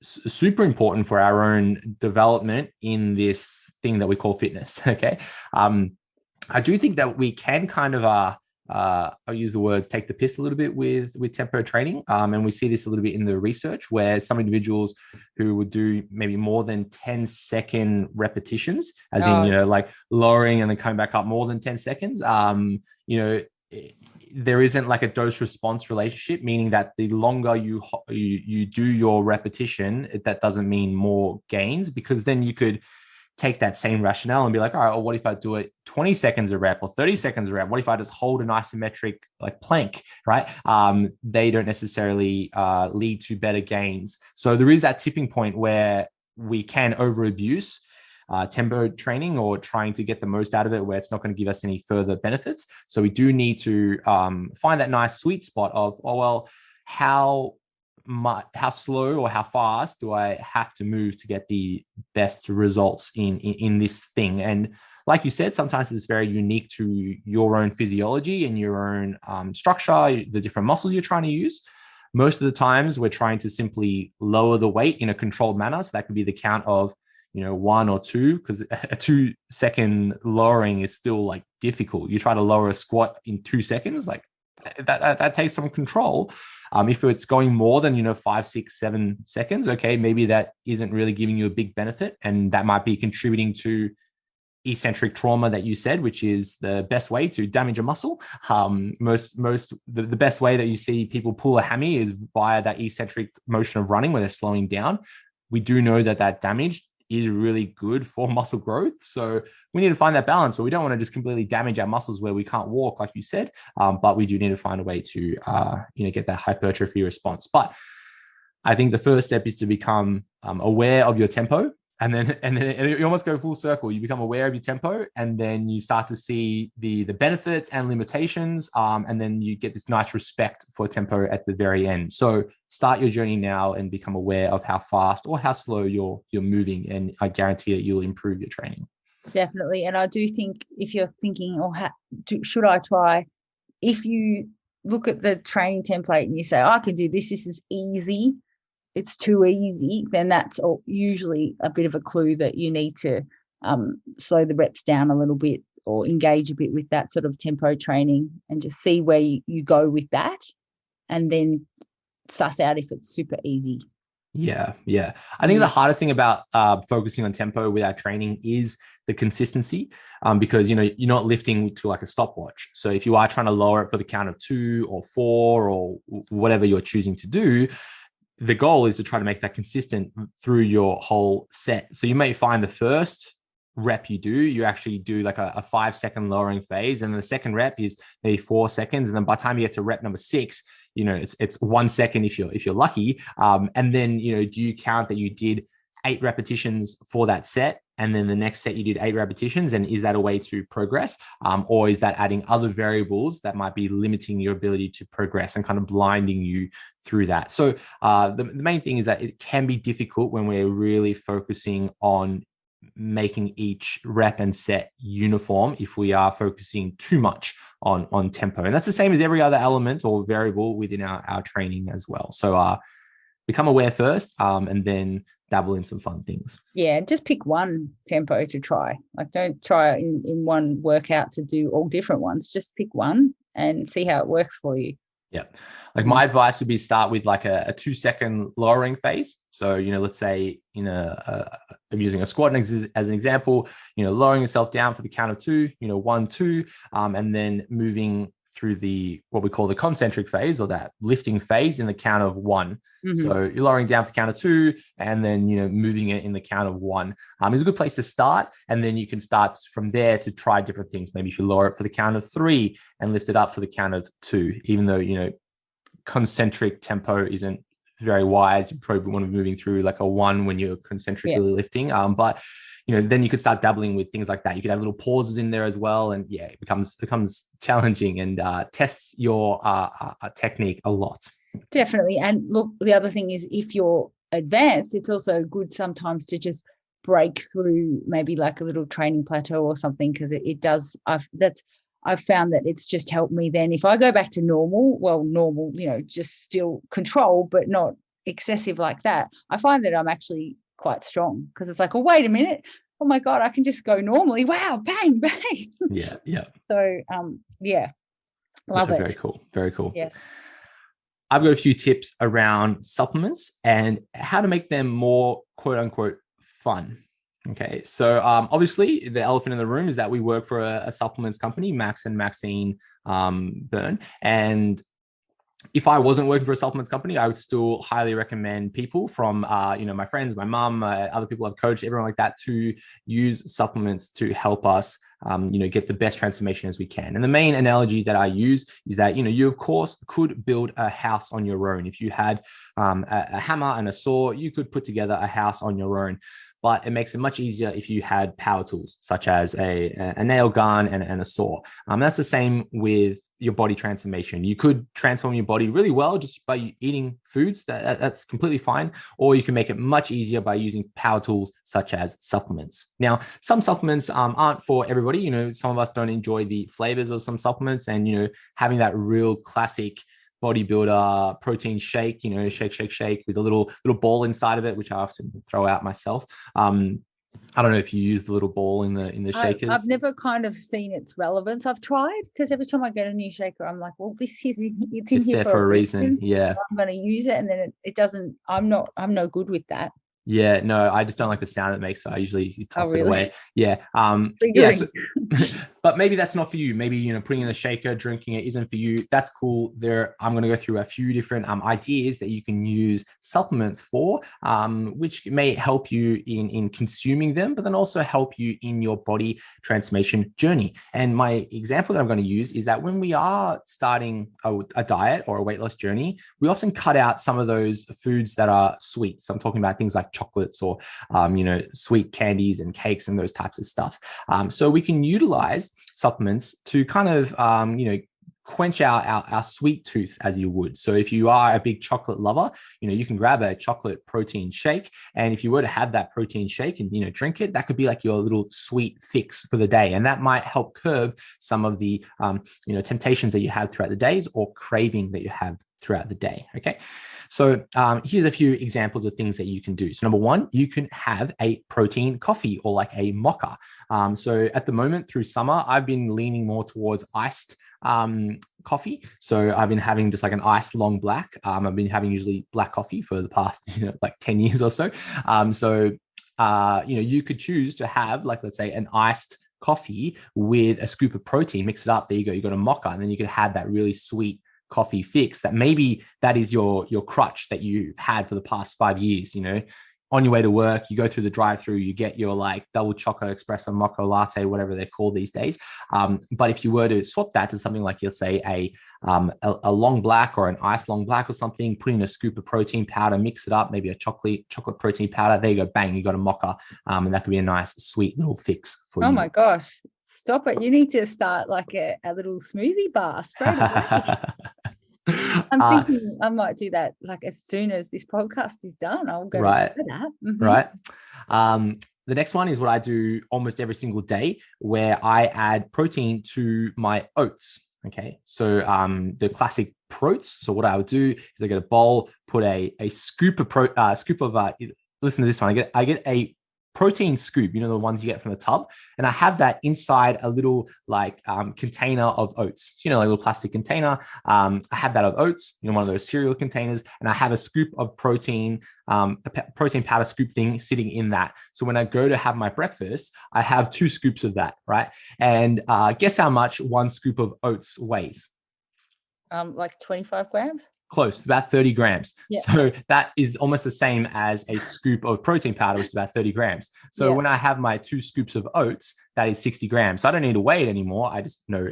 super important for our own development in this thing that we call fitness. Okay. I do think that we can kind of, I'll use the words, take the piss a little bit with tempo training. And we see this a little bit in the research, where some individuals who would do maybe more than 10-second repetitions, as in, like lowering and then coming back up more than 10 seconds, there isn't like a dose response relationship, meaning that the longer you do your repetition, that doesn't mean more gains, because then you could take that same rationale and be like, all right, well, what if I do it 20 seconds a rep or 30 seconds a rep? What if I just hold an isometric like plank, right? They don't necessarily lead to better gains. So there is that tipping point where we can overabuse tempo training, or trying to get the most out of it, where it's not going to give us any further benefits. So we do need to find that nice sweet spot of, how slow or how fast do I have to move to get the best results in this thing. And like you said, sometimes it's very unique to your own physiology and your own structure, the different muscles you're trying to use. Most of the times we're trying to simply lower the weight in a controlled manner. So that could be the count of 1 or 2, because a 2-second lowering is still like difficult. You try to lower a squat in 2 seconds, like that takes some control. If it's going more than 5, 6, 7 seconds, okay, maybe that isn't really giving you a big benefit, and that might be contributing to eccentric trauma that you said, which is the best way to damage a muscle. The best way that you see people pull a hammy is via that eccentric motion of running, where they're slowing down. We do know that damage is really good for muscle growth. So we need to find that balance where we don't want to just completely damage our muscles where we can't walk, like you said, but we do need to find a way to, get that hypertrophy response. But I think the first step is to become aware of your tempo. And then you almost go full circle. You become aware of your tempo, and then you start to see the benefits and limitations. And then you get this nice respect for tempo at the very end. So start your journey now and become aware of how fast or how slow you're moving. And I guarantee that you'll improve your training. Definitely. And I do think if you're thinking, should I try? If you look at the training template and you say, I can do this, this is easy, it's too easy, then that's usually a bit of a clue that you need to slow the reps down a little bit, or engage a bit with that sort of tempo training, and just see where you go with that, and then suss out if it's super easy. Yeah. I think the hardest thing about focusing on tempo with our training is the consistency, because you're not lifting to like a stopwatch. So if you are trying to lower it for the count of 2 or 4 or whatever you're choosing to do, the goal is to try to make that consistent through your whole set. So you may find the first rep you actually do like a 5-second lowering phase, and the second rep is maybe 4 seconds, and then by the time you get to rep number 6, it's 1 second if you're lucky. And then do you count that you did 8 repetitions for that set, and then the next set you did 8 repetitions, and is that a way to progress, or is that adding other variables that might be limiting your ability to progress and kind of blinding you through that? So the main thing is that it can be difficult when we're really focusing on making each rep and set uniform if we are focusing too much on tempo. And that's the same as every other element or variable within our training as well. So become aware first, and then dabble in some fun things. Yeah, just pick one tempo to try. Like, don't try in one workout to do all different ones. Just pick one and see how it works for you. Yeah. Like my advice would be start with like a 2-second lowering phase. So, let's say I'm using a squat as an example, lowering yourself down for the count of 2, 1, 2, and then moving through what we call the concentric phase, or that lifting phase, in the count of 1. So you're lowering down for the count of 2, and then, moving it in the count of 1 is a good place to start. And then you can start from there to try different things. Maybe if you lower it for the count of 3 and lift it up for the count of 2, even though, concentric tempo isn't very wise. You probably want to be moving through like a 1 when you're concentrically lifting. But then you could start dabbling with things like that. You could have little pauses in there as well. And it becomes challenging and tests your technique a lot. Definitely. And look, the other thing is, if you're advanced, it's also good sometimes to just break through maybe like a little training plateau or something, because it does. I've found that it's just helped me then. If I go back to normal, just still control, but not excessive like that, I find that I'm actually quite strong, because it's like, oh, wait a minute. Oh my God, I can just go normally. Wow, bang, bang. Yeah. So, love it. Very cool. Very cool. Yes. I've got a few tips around supplements and how to make them more quote unquote fun. Okay. So obviously the elephant in the room is that we work for a supplements company, Max and Maxine Byrne. And if I wasn't working for a supplements company, I would still highly recommend people from, my friends, my mom, other people I've coached, everyone like that, to use supplements to help us, get the best transformation as we can. And the main analogy that I use is that, you of course could build a house on your own. If you had a hammer and a saw, you could put together a house on your own. But it makes it much easier if you had power tools, such as a nail gun and a saw. That's the same with your body transformation. You could transform your body really well just by eating foods. That's completely fine. Or you can make it much easier by using power tools such as supplements. Now, some supplements aren't for everybody. Some of us don't enjoy the flavors of some supplements, and, having that real classic bodybuilder protein shake, shake with a little ball inside of it, which I often throw out myself. I don't know if you use the little ball in the shakers. I've never kind of seen its relevance. I've tried, because every time I get a new shaker, I'm like, well, it's in here for a reason. Yeah, I'm going to use it, and then it doesn't. I'm no good with that. Yeah, no, I just don't like the sound it makes. So I usually toss it away. Yeah. But maybe that's not for you. Maybe, putting in a shaker, drinking it isn't for you. That's cool. I'm going to go through a few different ideas that you can use supplements for, which may help you in consuming them, but then also help you in your body transformation journey. And my example that I'm going to use is that when we are starting a diet or a weight loss journey, we often cut out some of those foods that are sweet. So I'm talking about things like chocolates or, sweet candies and cakes and those types of stuff. So we can utilize supplements to kind of, quench our sweet tooth, as you would. So if you are a big chocolate lover, you can grab a chocolate protein shake. And if you were to have that protein shake and, drink it, that could be like your little sweet fix for the day. And that might help curb some of the, temptations that you have throughout the days or craving that you have throughout the day. Okay. So here's a few examples of things that you can do. So number one, you can have a protein coffee or like a mocha. So at the moment through summer, I've been leaning more towards iced coffee. So I've been having just like an iced long black. I've been having usually black coffee for the past, like 10 years or so. You could choose to have, like, let's say, an iced coffee with a scoop of protein, mix it up. There you go. You got a mocha, and then you could have that really sweet coffee fix that maybe that is your crutch that you've had for the past 5 years. On your way to work, you go through the drive-through, you get your like double chocolate espresso mocha latte, whatever they're called these days. But if you were to swap that to something like, you'll say a long black or an iced long black or something, put in a scoop of protein powder, mix it up, maybe a chocolate protein powder. There you go, bang, you got a mocha, and that could be a nice sweet little fix for you. Oh my gosh, stop it! You need to start like a little smoothie bar straight away. I'm thinking I might do that like as soon as this podcast is done. I'll go right. do that. Mm-hmm. Right. The next one is what I do almost every single day, where I add protein to my oats. Okay, so the classic proteins. So what I would do is I get a bowl, put a scoop of listen to this one. I get a protein scoop, the ones you get from the tub, and I have that inside a little container of oats, like a little plastic container. I have that of oats, one of those cereal containers, and I have a scoop of protein, protein powder scoop thing sitting in that. So when I go to have my breakfast, I have 2 scoops of that, right? And guess how much 1 scoop of oats weighs? Like 25 grams. Close, about 30 grams. Yeah. So that is almost the same as a scoop of protein powder, which is about 30 grams. So when I have my 2 scoops of oats, that is 60 grams. So I don't need to weigh it anymore. I just know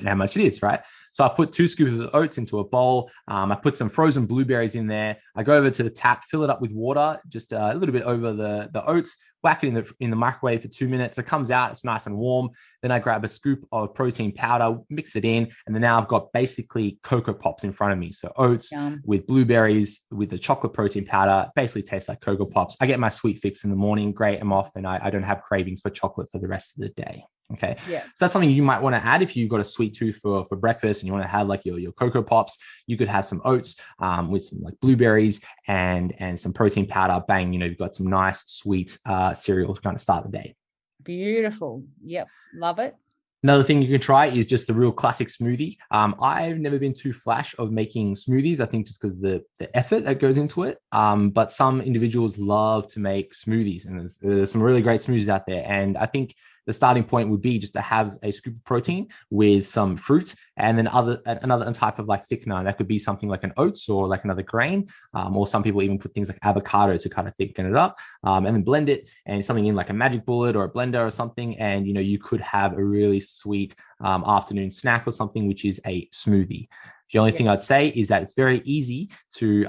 how much it is, right? So I put 2 scoops of oats into a bowl. I put some frozen blueberries in there. I go over to the tap, fill it up with water, just a little bit over the oats, whack it in the microwave for 2 minutes. It comes out, it's nice and warm. Then I grab a scoop of protein powder, mix it in, and then now I've got basically Cocoa Pops in front of me. So oats with blueberries, with the chocolate protein powder, basically tastes like Cocoa Pops. I get my sweet fix in the morning, great, I'm off, and I don't have cravings for chocolate for the rest of the day. Okay. Yeah. So that's something you might want to add if you've got a sweet tooth for breakfast and you want to have like your Cocoa Pops. You could have some oats with some like blueberries and some protein powder. Bang, you've got some nice sweet cereal to kind of start the day. Beautiful. Yep. Love it. Another thing you can try is just the real classic smoothie. I've never been too flash of making smoothies. I think just because the effort that goes into it. But some individuals love to make smoothies, and there's some really great smoothies out there. And I think the starting point would be just to have a scoop of protein with some fruit and then another type of like thickener. That could be something like an oats or like another grain, or some people even put things like avocado to kind of thicken it up, and then blend it and something in like a magic bullet or a blender or something. And, you could have a really sweet afternoon snack or something, which is a smoothie. The only thing I'd say is that it's very easy to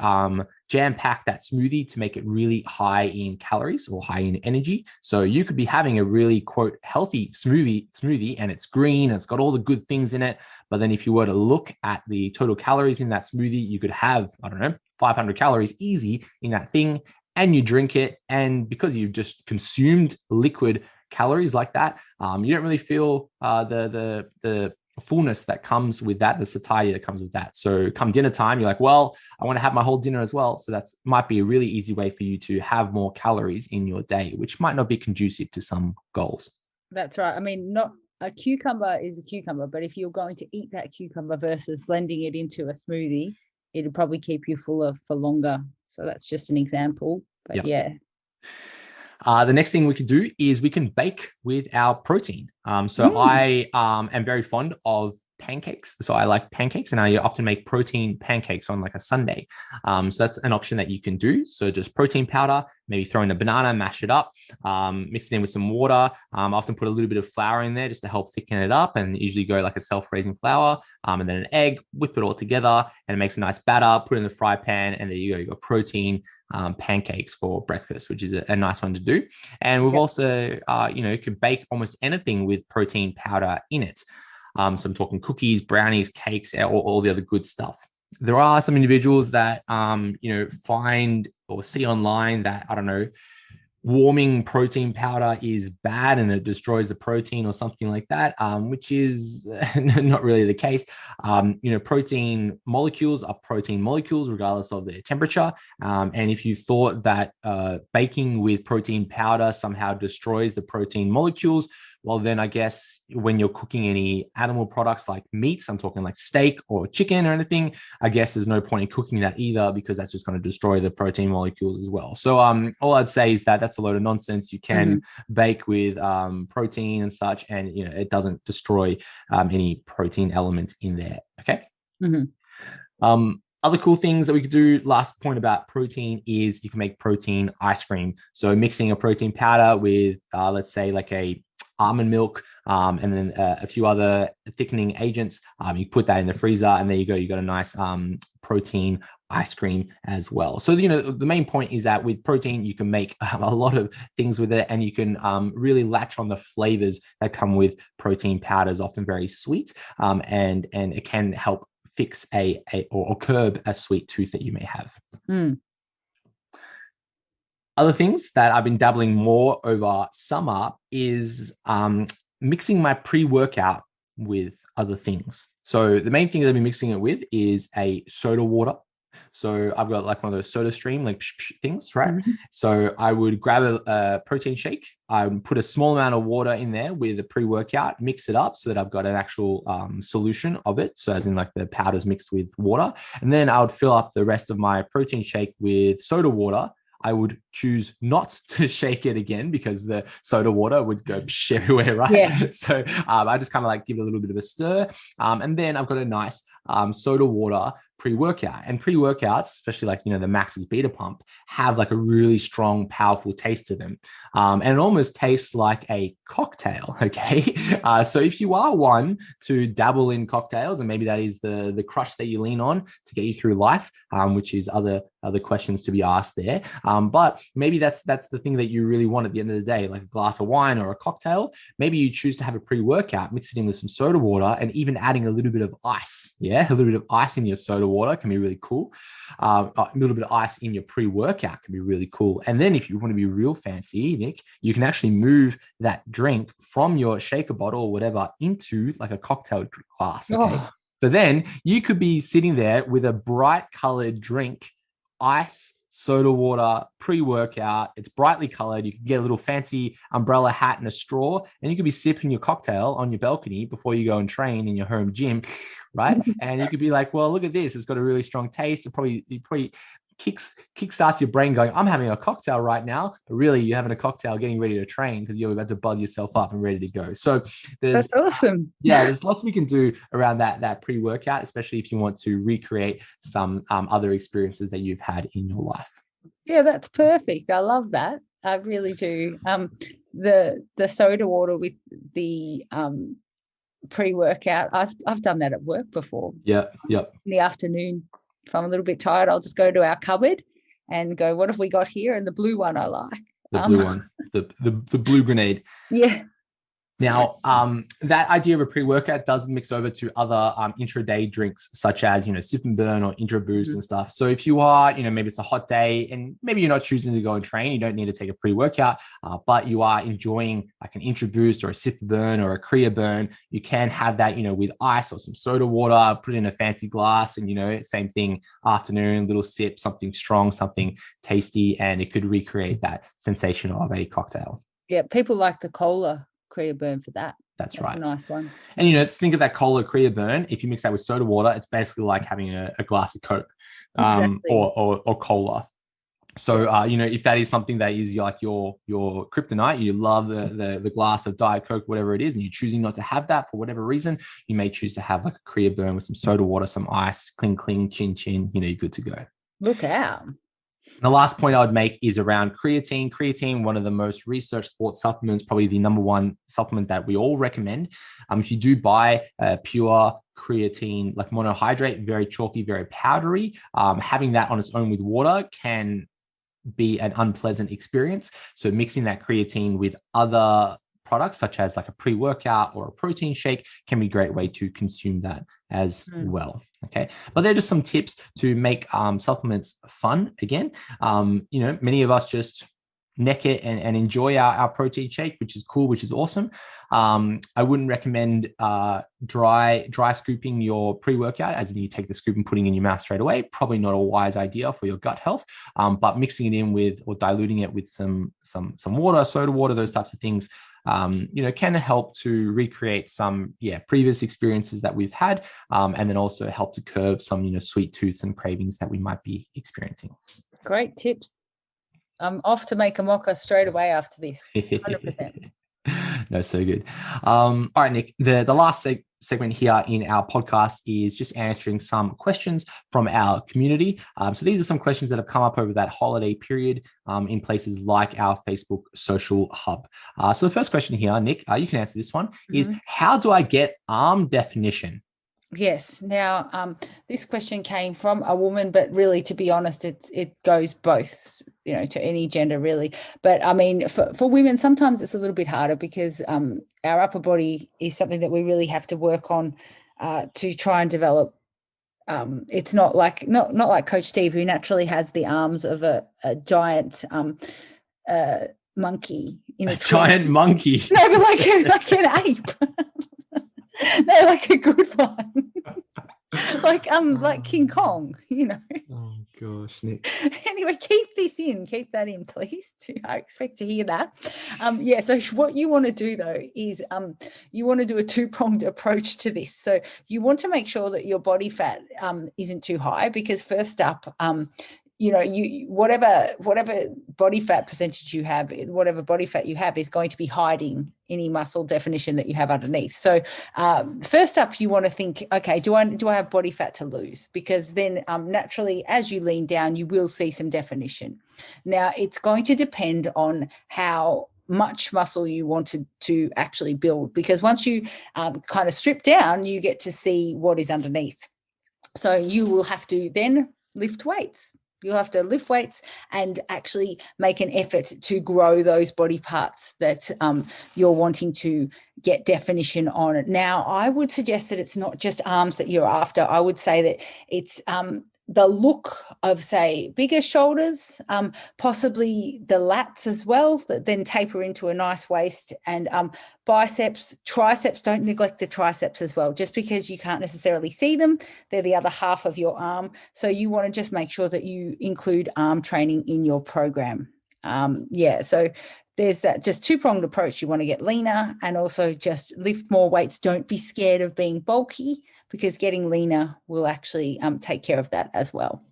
jam pack that smoothie to make it really high in calories or high in energy. So you could be having a really, quote, healthy smoothie, and it's green and it's got all the good things in it. But then if you were to look at the total calories in that smoothie, you could have, 500 calories easy in that thing, and you drink it. And because you've just consumed liquid calories like that, you don't really feel the fullness that comes with that, the satiety that comes with that. So come dinner time, you're like, well, I want to have my whole dinner as well. So that's might be a really easy way for you to have more calories in your day, which might not be conducive to some goals. That's right. I mean, not a cucumber is a cucumber, but if you're going to eat that cucumber versus blending it into a smoothie, it'll probably keep you fuller for longer. So that's just an example. But yeah. The next thing we could do is we can bake with our protein. I am very fond of pancakes. So I like pancakes, and I often make protein pancakes on like a Sunday. So that's an option that you can do. So just protein powder, maybe throw in a banana, mash it up, mix it in with some water. I often put a little bit of flour in there just to help thicken it up, and usually go like a self-raising flour, and then an egg, whip it all together, and it makes a nice batter, put it in the fry pan, and there you go. You got protein pancakes for breakfast, which is a nice one to do. And we've also, you can bake almost anything with protein powder in it. So I'm talking cookies, brownies, cakes, all the other good stuff. There are some individuals that, find or see online that, warming protein powder is bad and it destroys the protein or something like that, which is not really the case. Protein molecules are protein molecules regardless of their temperature. And if you thought that baking with protein powder somehow destroys the protein molecules, well, then I guess when you're cooking any animal products like meats, I'm talking like steak or chicken or anything, I guess there's no point in cooking that either, because that's just going to destroy the protein molecules as well. So all I'd say is that that's a load of nonsense. You can bake with protein and such, and it doesn't destroy any protein elements in there. Okay. Other cool things that we could do, last point about protein, is you can make protein ice cream. So mixing a protein powder with, let's say like a almond milk, and then a few other thickening agents. You put that in the freezer, and there you go. You got a nice protein ice cream as well. So, the main point is that with protein, you can make a lot of things with it, and you can really latch on the flavors that come with protein powders, often very sweet, and it can help fix or curb a sweet tooth that you may have. Other things that I've been dabbling more over summer is mixing my pre-workout with other things. So the main thing that I've been mixing it with is a soda water. So I've got like one of those soda stream like things, right? Mhm. So I would grab a protein shake. I would put a small amount of water in there with a pre-workout, mix it up so that I've got an actual solution of it. So as in like the powders mixed with water. And then I would fill up the rest of my protein shake with soda water. I would choose not to shake it again because the soda water would go everywhere, right? Yeah. So I just kind of like give it a little bit of a stir. And then I've got a nice soda water pre-workout. And pre-workouts, especially like, the Max's Beta Pump, have like a really strong, powerful taste to them. And it almost tastes like a cocktail, okay? So if you are one to dabble in cocktails, and maybe that is the crush that you lean on to get you through life, which is other questions to be asked there. But maybe that's the thing that you really want at the end of the day, like a glass of wine or a cocktail. Maybe you choose to have a pre-workout, mix it in with some soda water, and even adding a little bit of ice. Yeah, a little bit of ice in your soda water can be really cool. A little bit of ice in your pre-workout can be really cool. And then if you want to be real fancy, Nick, you can actually move that drink from your shaker bottle or whatever into like a cocktail glass. Okay. Oh. So then you could be sitting there with a bright colored drink, ice, soda water, pre-workout. It's brightly colored. You can get a little fancy umbrella hat and a straw, and you could be sipping your cocktail on your balcony before you go and train in your home gym, right? And you could be like, well, look at this. It's got a really strong taste. It probably kickstarts your brain going, I'm having a cocktail right now, but really you're having a cocktail getting ready to train because you're about to buzz yourself up and ready to go. So That's awesome. there's lots we can do around that pre-workout, especially if you want to recreate some other experiences that you've had in your life. Yeah, that's perfect. I love that. I really do. The soda water with the pre-workout, I've done that at work before. Yeah. In the afternoon, if I'm a little bit tired, I'll just go to our cupboard and go, what have we got here? And the blue one I like. The blue one, the blue grenade. Yeah. Now, that idea of a pre-workout does mix over to other intraday drinks, such as, Sip and Burn or Intra Boost and stuff. So if you are, maybe it's a hot day and maybe you're not choosing to go and train, you don't need to take a pre-workout, but you are enjoying like an Intra Boost or a Sip and Burn or a Creatine Burn, you can have that, with ice or some soda water, put it in a fancy glass and, same thing, afternoon, little sip, something strong, something tasty, and it could recreate that sensation of a cocktail. Yeah, people like the cola Creatine Burn for that. That's right. A nice one. And, think of that cola Creatine Burn. If you mix that with soda water, it's basically like having a glass of Coke Exactly. or cola. So, if that is something that is like your kryptonite, you love the glass of Diet Coke, whatever it is, and you're choosing not to have that for whatever reason, you may choose to have like a Creatine Burn with some soda water, some ice, cling, cling, chin, chin, you're good to go. Look out. The last point I would make is around creatine. Creatine, one of the most researched sports supplements, probably the number one supplement that we all recommend. If you do buy pure creatine, like monohydrate, very chalky, very powdery, having that on its own with water can be an unpleasant experience. So mixing that creatine with other products, such as like a pre-workout or a protein shake, can be a great way to consume that as well. Okay. But they're just some tips to make supplements fun again. Many of us just neck it and enjoy our protein shake, which is cool, which is awesome. I wouldn't recommend dry scooping your pre-workout, as in you take the scoop and putting it in your mouth straight away. Probably not a wise idea for your gut health. But mixing it in with or diluting it with some water, soda water, those types of things, can help to recreate some, previous experiences that we've had, and then also help to curb some, sweet tooths and cravings that we might be experiencing. Great tips. I'm off to make a mocha straight away after this. 100%. No, so good. All right, Nick, the last segment here in our podcast is just answering some questions from our community. So these are some questions that have come up over that holiday period in places like our Facebook social hub. So the first question here, Nick, you can answer this one, is how do I get arm definition? Yes. Now, this question came from a woman, but really, to be honest, it goes both, to any gender really. But I mean, for women, sometimes it's a little bit harder because our upper body is something that we really have to work on to try and develop. It's not like Coach Steve, who naturally has the arms of a giant monkey in a giant monkey. No, but like an ape. No, like a good one. like King Kong, Oh gosh, Nick. Anyway, keep that in, please. I expect to hear that. So what you want to do though is you want to do a two-pronged approach to this. So you want to make sure that your body fat isn't too high, because first up, you whatever body fat percentage you have, whatever body fat you have is going to be hiding any muscle definition that you have underneath. So first up, you want to think, okay, do I have body fat to lose? Because then naturally, as you lean down, you will see some definition. Now, it's going to depend on how much muscle you wanted to actually build, because once you kind of strip down, you get to see what is underneath. So you will have to then lift weights. You'll have to lift weights and actually make an effort to grow those body parts that you're wanting to get definition on. Now, I would suggest that it's not just arms that you're after. I would say that it's the look of, say, bigger shoulders, possibly the lats as well, that then taper into a nice waist, and biceps, triceps. Don't neglect the triceps as well. Just because you can't necessarily see them, they're the other half of your arm. So you want to just make sure that you include arm training in your program. So there's that just two-pronged approach. You want to get leaner and also just lift more weights. Don't be scared of being bulky, because getting leaner will actually take care of that as well.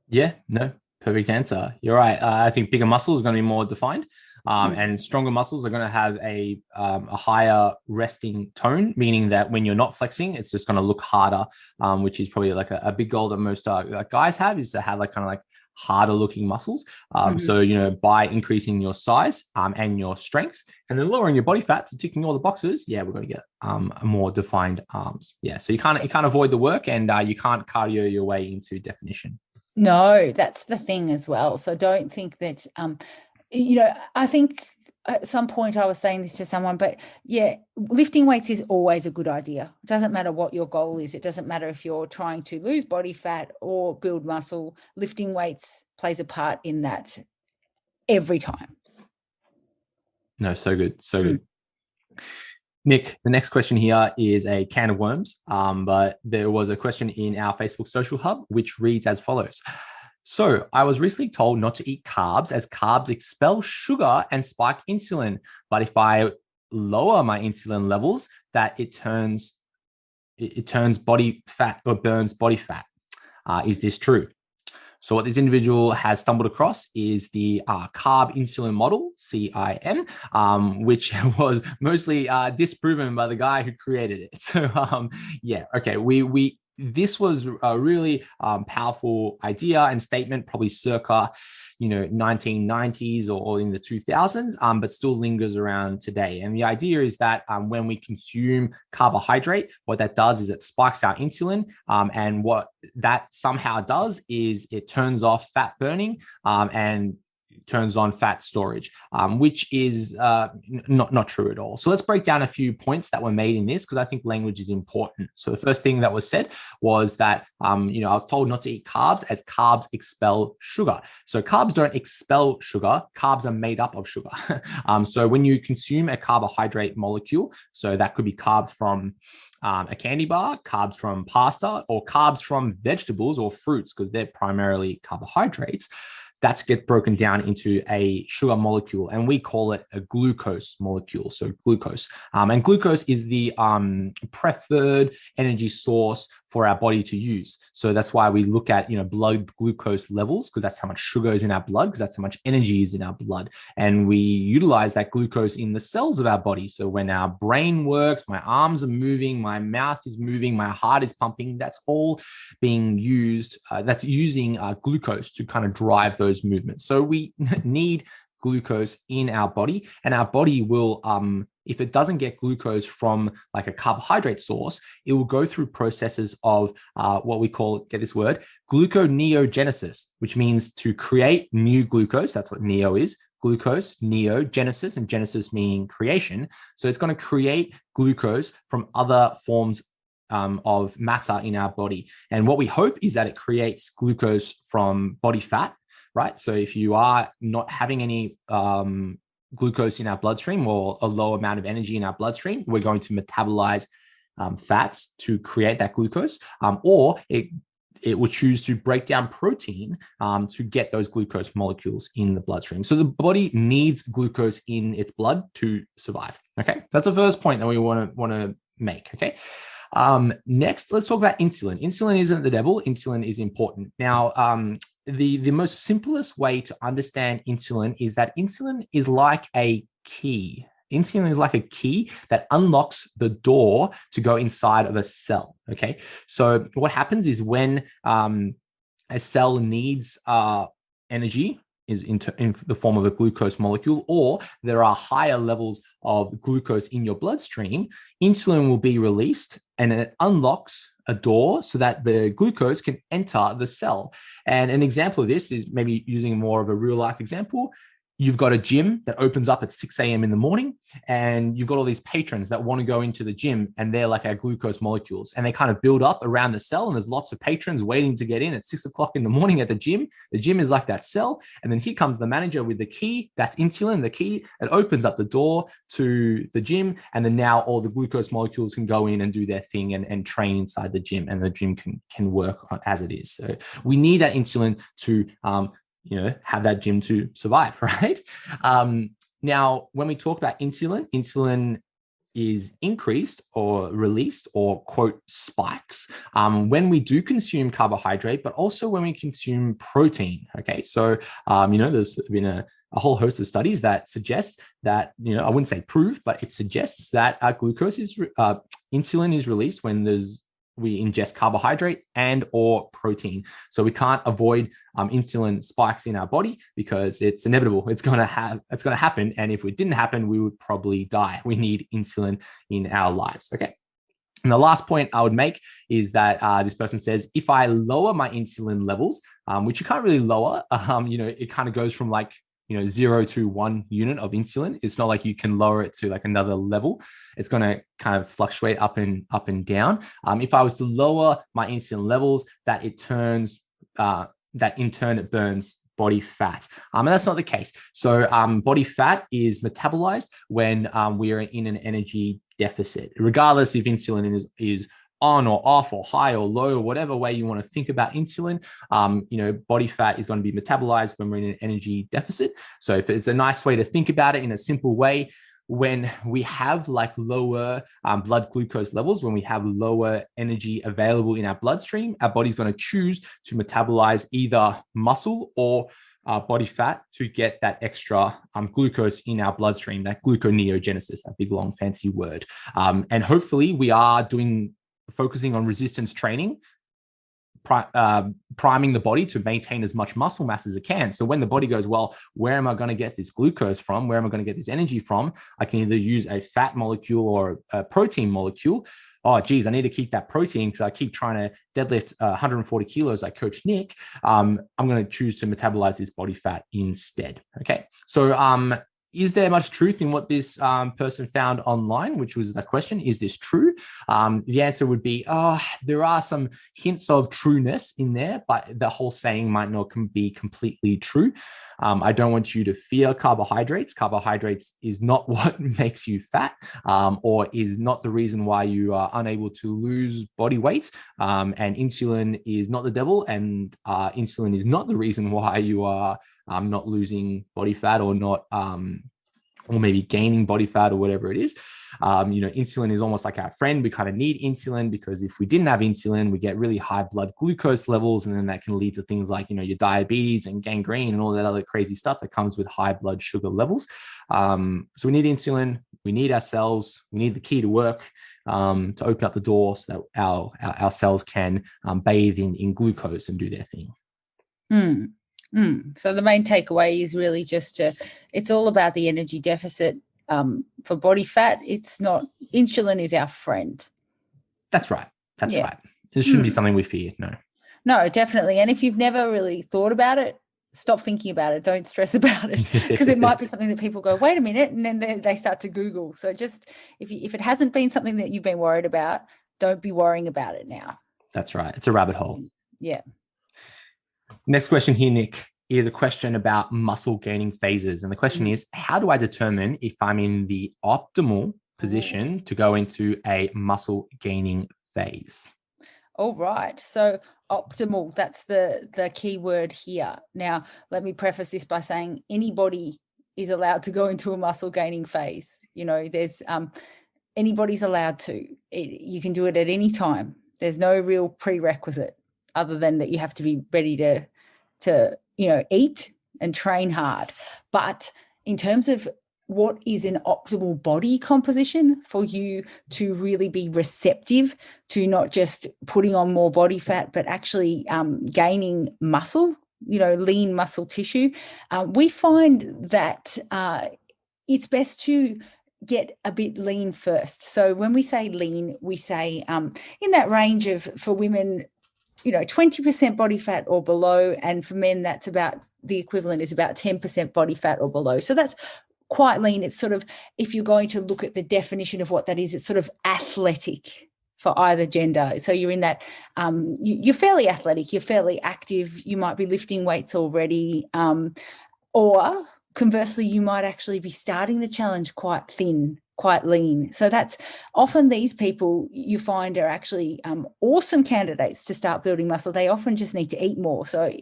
Yeah, no, perfect answer. You're right. I think bigger muscles are going to be more defined, and stronger muscles are going to have a higher resting tone, meaning that when you're not flexing, it's just going to look harder, which is probably like a big goal that most guys have, is to have like kind of like harder looking muscles. So, by increasing your size and your strength, and then lowering your body fat, so ticking all the boxes, we're going to get more defined arms. So you can't avoid the work, and you can't cardio your way into definition. No, that's the thing as well. So don't think that, I think at some point I was saying this to someone, but lifting weights is always a good idea. It doesn't matter what your goal is. It doesn't matter if you're trying to lose body fat or build muscle. Lifting weights plays a part in that every time. No, so good. So good. Nick, the next question here is a can of worms, but there was a question in our Facebook social hub, which reads as follows. So I was recently told not to eat carbs, as carbs expel sugar and spike insulin. But if I lower my insulin levels, that it turns body fat or burns body fat. Is this true? So what this individual has stumbled across is the carb insulin model, CIN, which was mostly disproven by the guy who created it. So this was a really powerful idea and statement, probably circa 1990s or in the 2000s, but still lingers around today. And the idea is that when we consume carbohydrate, what that does is it spikes our insulin, and what that somehow does is it turns off fat burning and turns on fat storage, which is not true at all. So let's break down a few points that were made in this, because I think language is important. So the first thing that was said was that, I was told not to eat carbs, as carbs expel sugar. So carbs don't expel sugar. Carbs are made up of sugar. So when you consume a carbohydrate molecule, so that could be carbs from a candy bar, carbs from pasta, or carbs from vegetables or fruits, because they're primarily carbohydrates, that gets broken down into a sugar molecule, and we call it a glucose molecule. So glucose, and glucose is the preferred energy source for our body to use. So that's why we look at, blood glucose levels, because that's how much sugar is in our blood, because that's how much energy is in our blood. And we utilize that glucose in the cells of our body. So when our brain works, my arms are moving, my mouth is moving, my heart is pumping, that's all being used, that's using glucose to kind of drive those movements. So we need glucose in our body, and our body will, if it doesn't get glucose from like a carbohydrate source, it will go through processes of what we call, get this word, gluconeogenesis, which means to create new glucose. That's what neo is. Glucose, neogenesis, and genesis meaning creation. So it's going to create glucose from other forms of matter in our body. And what we hope is that it creates glucose from body fat, right? So if you are not having any glucose in our bloodstream, or a low amount of energy in our bloodstream, we're going to metabolize fats to create that glucose, or it will choose to break down protein to get those glucose molecules in the bloodstream. So the body needs glucose in its blood to survive. Okay, that's the first point that we want to make. Okay. Next, let's talk about insulin. Insulin isn't the devil. Insulin is important. Now, the most simplest way to understand insulin is that insulin is like a key. Insulin is like a key that unlocks the door to go inside of a cell. Okay. So what happens is when a cell needs energy, is in the form of a glucose molecule, or there are higher levels of glucose in your bloodstream, insulin will be released and it unlocks a door so that the glucose can enter the cell. And an example of this is maybe using more of a real life example. You've got a gym that opens up at 6 a.m. in the morning, and you've got all these patrons that want to go into the gym, and they're like our glucose molecules, and they kind of build up around the cell, and there's lots of patrons waiting to get in at 6 o'clock in the morning at the gym. The gym is like that cell, and then here comes the manager with the key. That's insulin, the key. It opens up the door to the gym, and then now all the glucose molecules can go in and do their thing and train inside the gym, and the gym can work as it is. So we need that insulin to have that gym to survive, right? Now, when we talk about insulin is increased or released or quote spikes when we do consume carbohydrate, but also when we consume protein. Okay, so there's been a whole host of studies that suggest that, I wouldn't say prove, but it suggests that insulin is released when we ingest carbohydrate and or protein. So we can't avoid insulin spikes in our body because it's inevitable. It's going to happen. And if it didn't happen, we would probably die. We need insulin in our lives. Okay. And the last point I would make is that this person says, if I lower my insulin levels, which you can't really lower, it kind of goes from 0 to 1 unit of insulin. It's not like you can lower it to another level. It's going to kind of fluctuate up and down. If I was to lower my insulin levels, that in turn it burns body fat. And that's not the case. So body fat is metabolized when we are in an energy deficit, regardless if insulin is on or off or high or low, or whatever way you want to think about insulin. Body fat is going to be metabolized when we're in an energy deficit. So if it's a nice way to think about it in a simple way, when we have lower blood glucose levels, when we have lower energy available in our bloodstream, our body's going to choose to metabolize either muscle or body fat to get that extra glucose in our bloodstream, that gluconeogenesis, that big long fancy word. And hopefully we are focusing on resistance training, priming the body to maintain as much muscle mass as it can. So when the body goes, well, where am I going to get this glucose from? Where am I going to get this energy from? I can either use a fat molecule or a protein molecule. Oh, geez, I need to keep that protein because I keep trying to deadlift 140 kilos like Coach Nick. I'm going to choose to metabolize this body fat instead. Okay. So, is there much truth in what this person found online, which was the question, is this true? The answer would be, there are some hints of trueness in there, but the whole saying might not be completely true. I don't want you to fear carbohydrates. Carbohydrates is not what makes you fat or is not the reason why you are unable to lose body weight. And insulin is not the devil, and insulin is not the reason why you are not losing body fat or not, or maybe gaining body fat or whatever it is. Insulin is almost like our friend. We kind of need insulin because if we didn't have insulin, we get really high blood glucose levels. And then that can lead to things like, your diabetes and gangrene and all that other crazy stuff that comes with high blood sugar levels. So we need insulin. We need our cells. We need the key to work to open up the door so that our cells can bathe in glucose and do their thing. So the main takeaway is really just it's all about the energy deficit for body fat. It's not, insulin is our friend. That's right. That's right. It shouldn't be something we fear. No, definitely. And if you've never really thought about it, stop thinking about it. Don't stress about it because it might be something that people go, wait a minute. And then they start to Google. So just if it hasn't been something that you've been worried about, don't be worrying about it now. That's right. It's a rabbit hole. Yeah. Next question here, Nick, is a question about muscle gaining phases. And the question is, how do I determine if I'm in the optimal position to go into a muscle gaining phase? All right. So optimal, that's the key word here. Now, let me preface this by saying anybody is allowed to go into a muscle gaining phase. There's anybody's allowed to. You can do it at any time. There's no real prerequisite other than that you have to be ready to eat and train hard. But in terms of what is an optimal body composition for you to really be receptive to not just putting on more body fat, but actually gaining muscle, lean muscle tissue, we find that it's best to get a bit lean first. So when we say lean, we say in that range of, for women, 20% body fat or below, and for men, that's about the equivalent is about 10% body fat or below. So that's quite lean. It's sort of, if you're going to look at the definition of what that is, it's sort of athletic for either gender. So you're in that, you're fairly athletic, you're fairly active, you might be lifting weights already, or conversely, you might actually be starting the challenge quite thin, quite lean. So that's often these people you find are actually awesome candidates to start building muscle. They often just need to eat more. So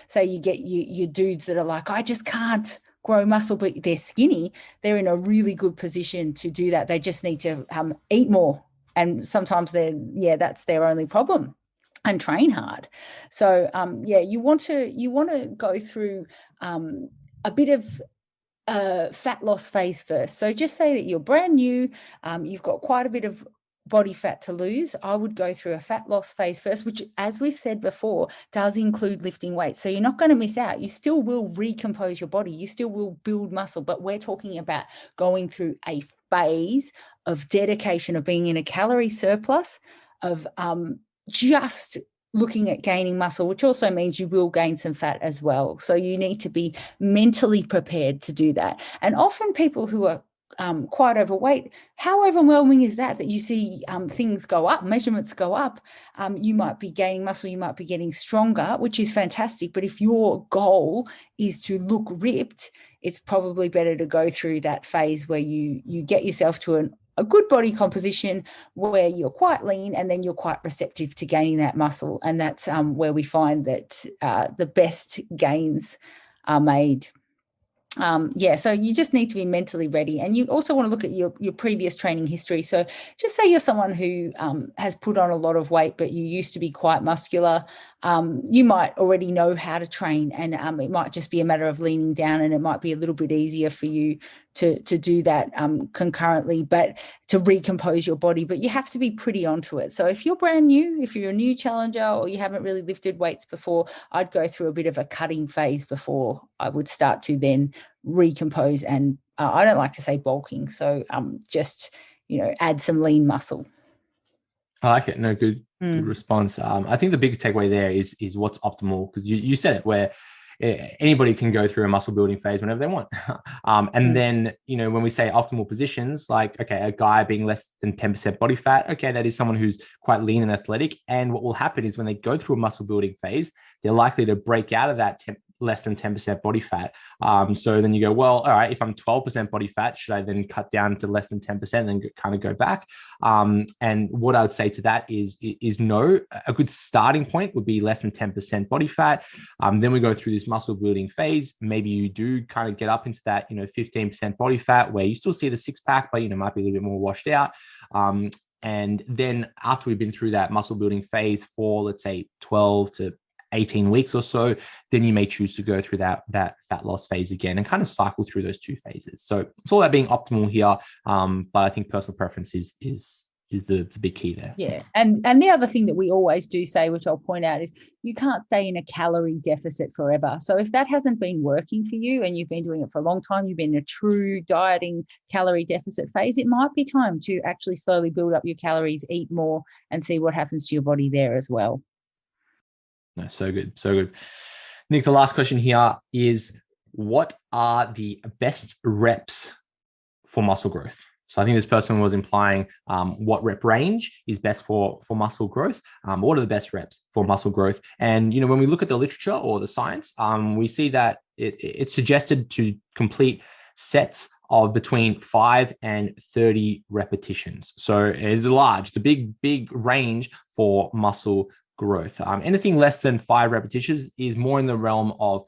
say you get your dudes that are like, I just can't grow muscle, but they're skinny. They're in a really good position to do that. They just need to eat more. And sometimes that's their only problem, and train hard. So you want to go through a bit of fat loss phase first. So just say that you're brand new, you've got quite a bit of body fat to lose. I would go through a fat loss phase first, which, as we've said before, does include lifting weights. So you're not going to miss out. You still will recompose your body. You still will build muscle, but we're talking about going through a phase of dedication, of being in a calorie surplus, of just looking at gaining muscle, which also means you will gain some fat as well. So you need to be mentally prepared to do that. And often people who are quite overweight, how overwhelming is that you see things go up, measurements go up, you might be gaining muscle, you might be getting stronger, which is fantastic. But if your goal is to look ripped, it's probably better to go through that phase where you get yourself to a good body composition where you're quite lean, and then you're quite receptive to gaining that muscle. And that's where we find that the best gains are made. So you just need to be mentally ready, and you also want to look at your previous training history. So just say you're someone who has put on a lot of weight, but you used to be quite muscular. You might already know how to train, and it might just be a matter of leaning down, and it might be a little bit easier for you to do that concurrently, but to recompose your body. But you have to be pretty onto it. So if you're brand new, if you're a new challenger, or you haven't really lifted weights before, I'd go through a bit of a cutting phase before I would start to then recompose. And I don't like to say bulking, so just add some lean muscle. I like it. No, good response. I think the big takeaway there is what's optimal, because you said it, where anybody can go through a muscle building phase whenever they want. Then, when we say optimal positions, like, okay, a guy being less than 10% body fat, okay, that is someone who's quite lean and athletic. And what will happen is when they go through a muscle building phase, they're likely to break out of that less than 10% body fat. So then you go, well, all right, if I'm 12% body fat, should I then cut down to less than 10% and then kind of go back? And what I would say to that is no. A good starting point would be less than 10% body fat. Then we go through this muscle building phase. Maybe you do kind of get up into that, 15% body fat, where you still see the six pack, but, might be a little bit more washed out. And then after we've been through that muscle building phase for, let's say, 12 to 18 weeks or so, then you may choose to go through that fat loss phase again and kind of cycle through those two phases. So it's all about being optimal here. But I think personal preference is the big key there. Yeah. And the other thing that we always do say, which I'll point out, is you can't stay in a calorie deficit forever. So if that hasn't been working for you and you've been doing it for a long time, you've been in a true dieting calorie deficit phase, it might be time to actually slowly build up your calories, eat more, and see what happens to your body there as well. No, so good. So good. Nick, the last question here is, what are the best reps for muscle growth? So I think this person was implying what rep range is best for muscle growth. What are the best reps for muscle growth? And, when we look at the literature or the science, we see that it's suggested to complete sets of between 5 and 30 repetitions. So it's large. It's a big range for muscle growth. Anything less than 5 repetitions is more in the realm of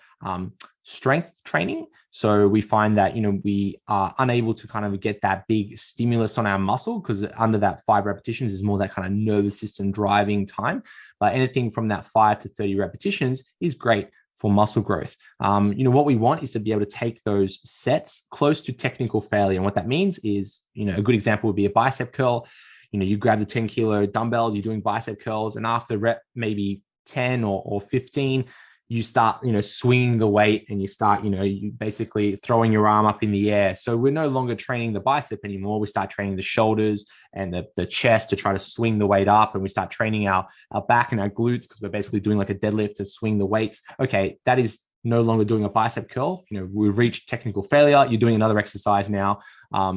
strength training. So we find that, we are unable to kind of get that big stimulus on our muscle, because under that 5 repetitions is more that kind of nervous system driving time. But anything from that 5 to 30 repetitions is great for muscle growth. What we want is to be able to take those sets close to technical failure. And what that means is, a good example would be a bicep curl. You grab the 10 kilo dumbbells, you're doing bicep curls, and after rep maybe 10 or 15, you start, swinging the weight, and you start, you basically throwing your arm up in the air. So we're no longer training the bicep anymore. We start training the shoulders and the chest to try to swing the weight up. And we start training our back and our glutes, because we're basically doing like a deadlift to swing the weights. Okay, that is no longer doing a bicep curl. We've reached technical failure. You're doing another exercise now.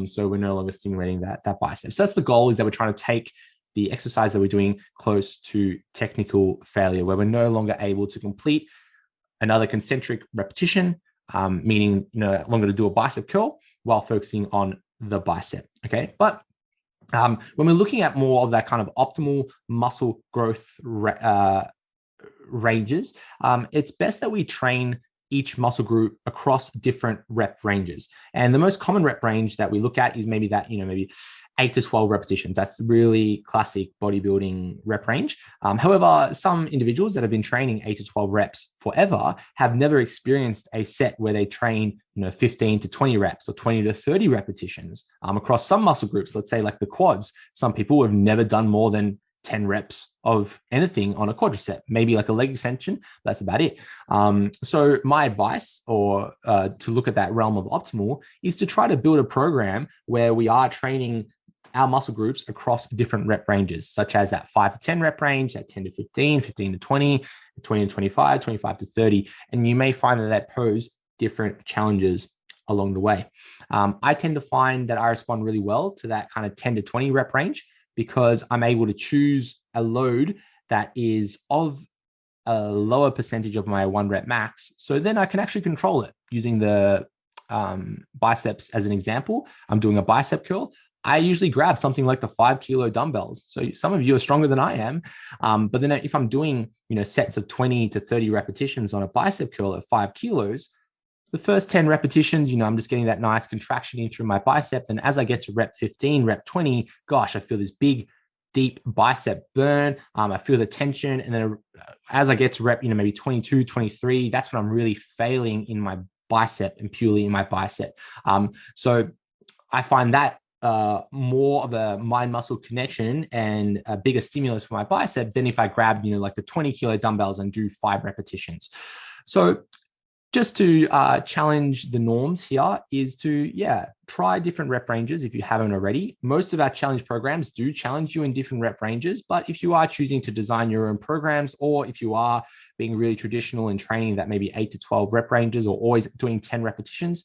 So we're no longer stimulating that bicep. So that's the goal, is that we're trying to take the exercise that we're doing close to technical failure, where we're no longer able to complete another concentric repetition, meaning no longer to do a bicep curl while focusing on the bicep. Okay, but when we're looking at more of that kind of optimal muscle growth ranges, it's best that we train each muscle group across different rep ranges. And the most common rep range that we look at is maybe that, maybe 8 to 12 repetitions. That's really classic bodybuilding rep range. However, some individuals that have been training 8 to 12 reps forever have never experienced a set where they train, 15 to 20 reps or 20 to 30 repetitions across some muscle groups. Let's say like the quads. Some people have never done more than 10 reps of anything on a quadricep, maybe like a leg extension. That's about it. So my advice, or to look at that realm of optimal, is to try to build a program where we are training our muscle groups across different rep ranges, such as that 5 to 10 rep range, that 10 to 15, 15 to 20, 20 to 25, 25 to 30. And you may find that pose different challenges along the way. I tend to find that I respond really well to that kind of 10 to 20 rep range, because I'm able to choose a load that is of a lower percentage of my 1 rep max. So then I can actually control it using the biceps as an example. I'm doing a bicep curl. I usually grab something like the 5 kilo dumbbells. So some of you are stronger than I am. But then if I'm doing, sets of 20 to 30 repetitions on a bicep curl at 5 kilos, the first 10 repetitions, I'm just getting that nice contraction in through my bicep. And as I get to rep 15, rep 20, gosh, I feel this big, deep bicep burn. I feel the tension. And then as I get to rep, maybe 22, 23, that's when I'm really failing in my bicep and purely in my bicep. So I find that more of a mind muscle connection and a bigger stimulus for my bicep than if I grab, like the 20 kilo dumbbells and do 5 repetitions. So just to challenge the norms here is to, try different rep ranges if you haven't already. Most of our challenge programs do challenge you in different rep ranges, but if you are choosing to design your own programs, or if you are being really traditional in training that maybe 8 to 12 rep ranges, or always doing 10 repetitions,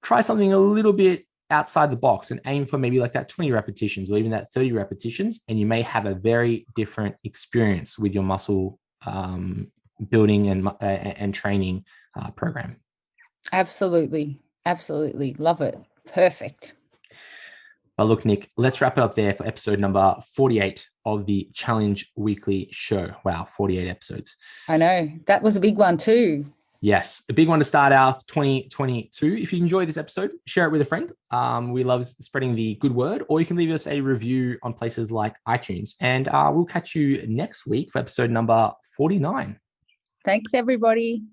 try something a little bit outside the box and aim for maybe like that 20 repetitions or even that 30 repetitions, and you may have a very different experience with your muscle building and training program. Absolutely. Love it. Perfect. But look, Nick, let's wrap it up there for episode number 48 of the Challenge Weekly show. Wow, 48 episodes. I know. That was a big one too. Yes, a big one to start out 2022. If you enjoyed this episode, share it with a friend. We love spreading the good word, or you can leave us a review on places like iTunes. And we'll catch you next week for episode number 49. Thanks, everybody.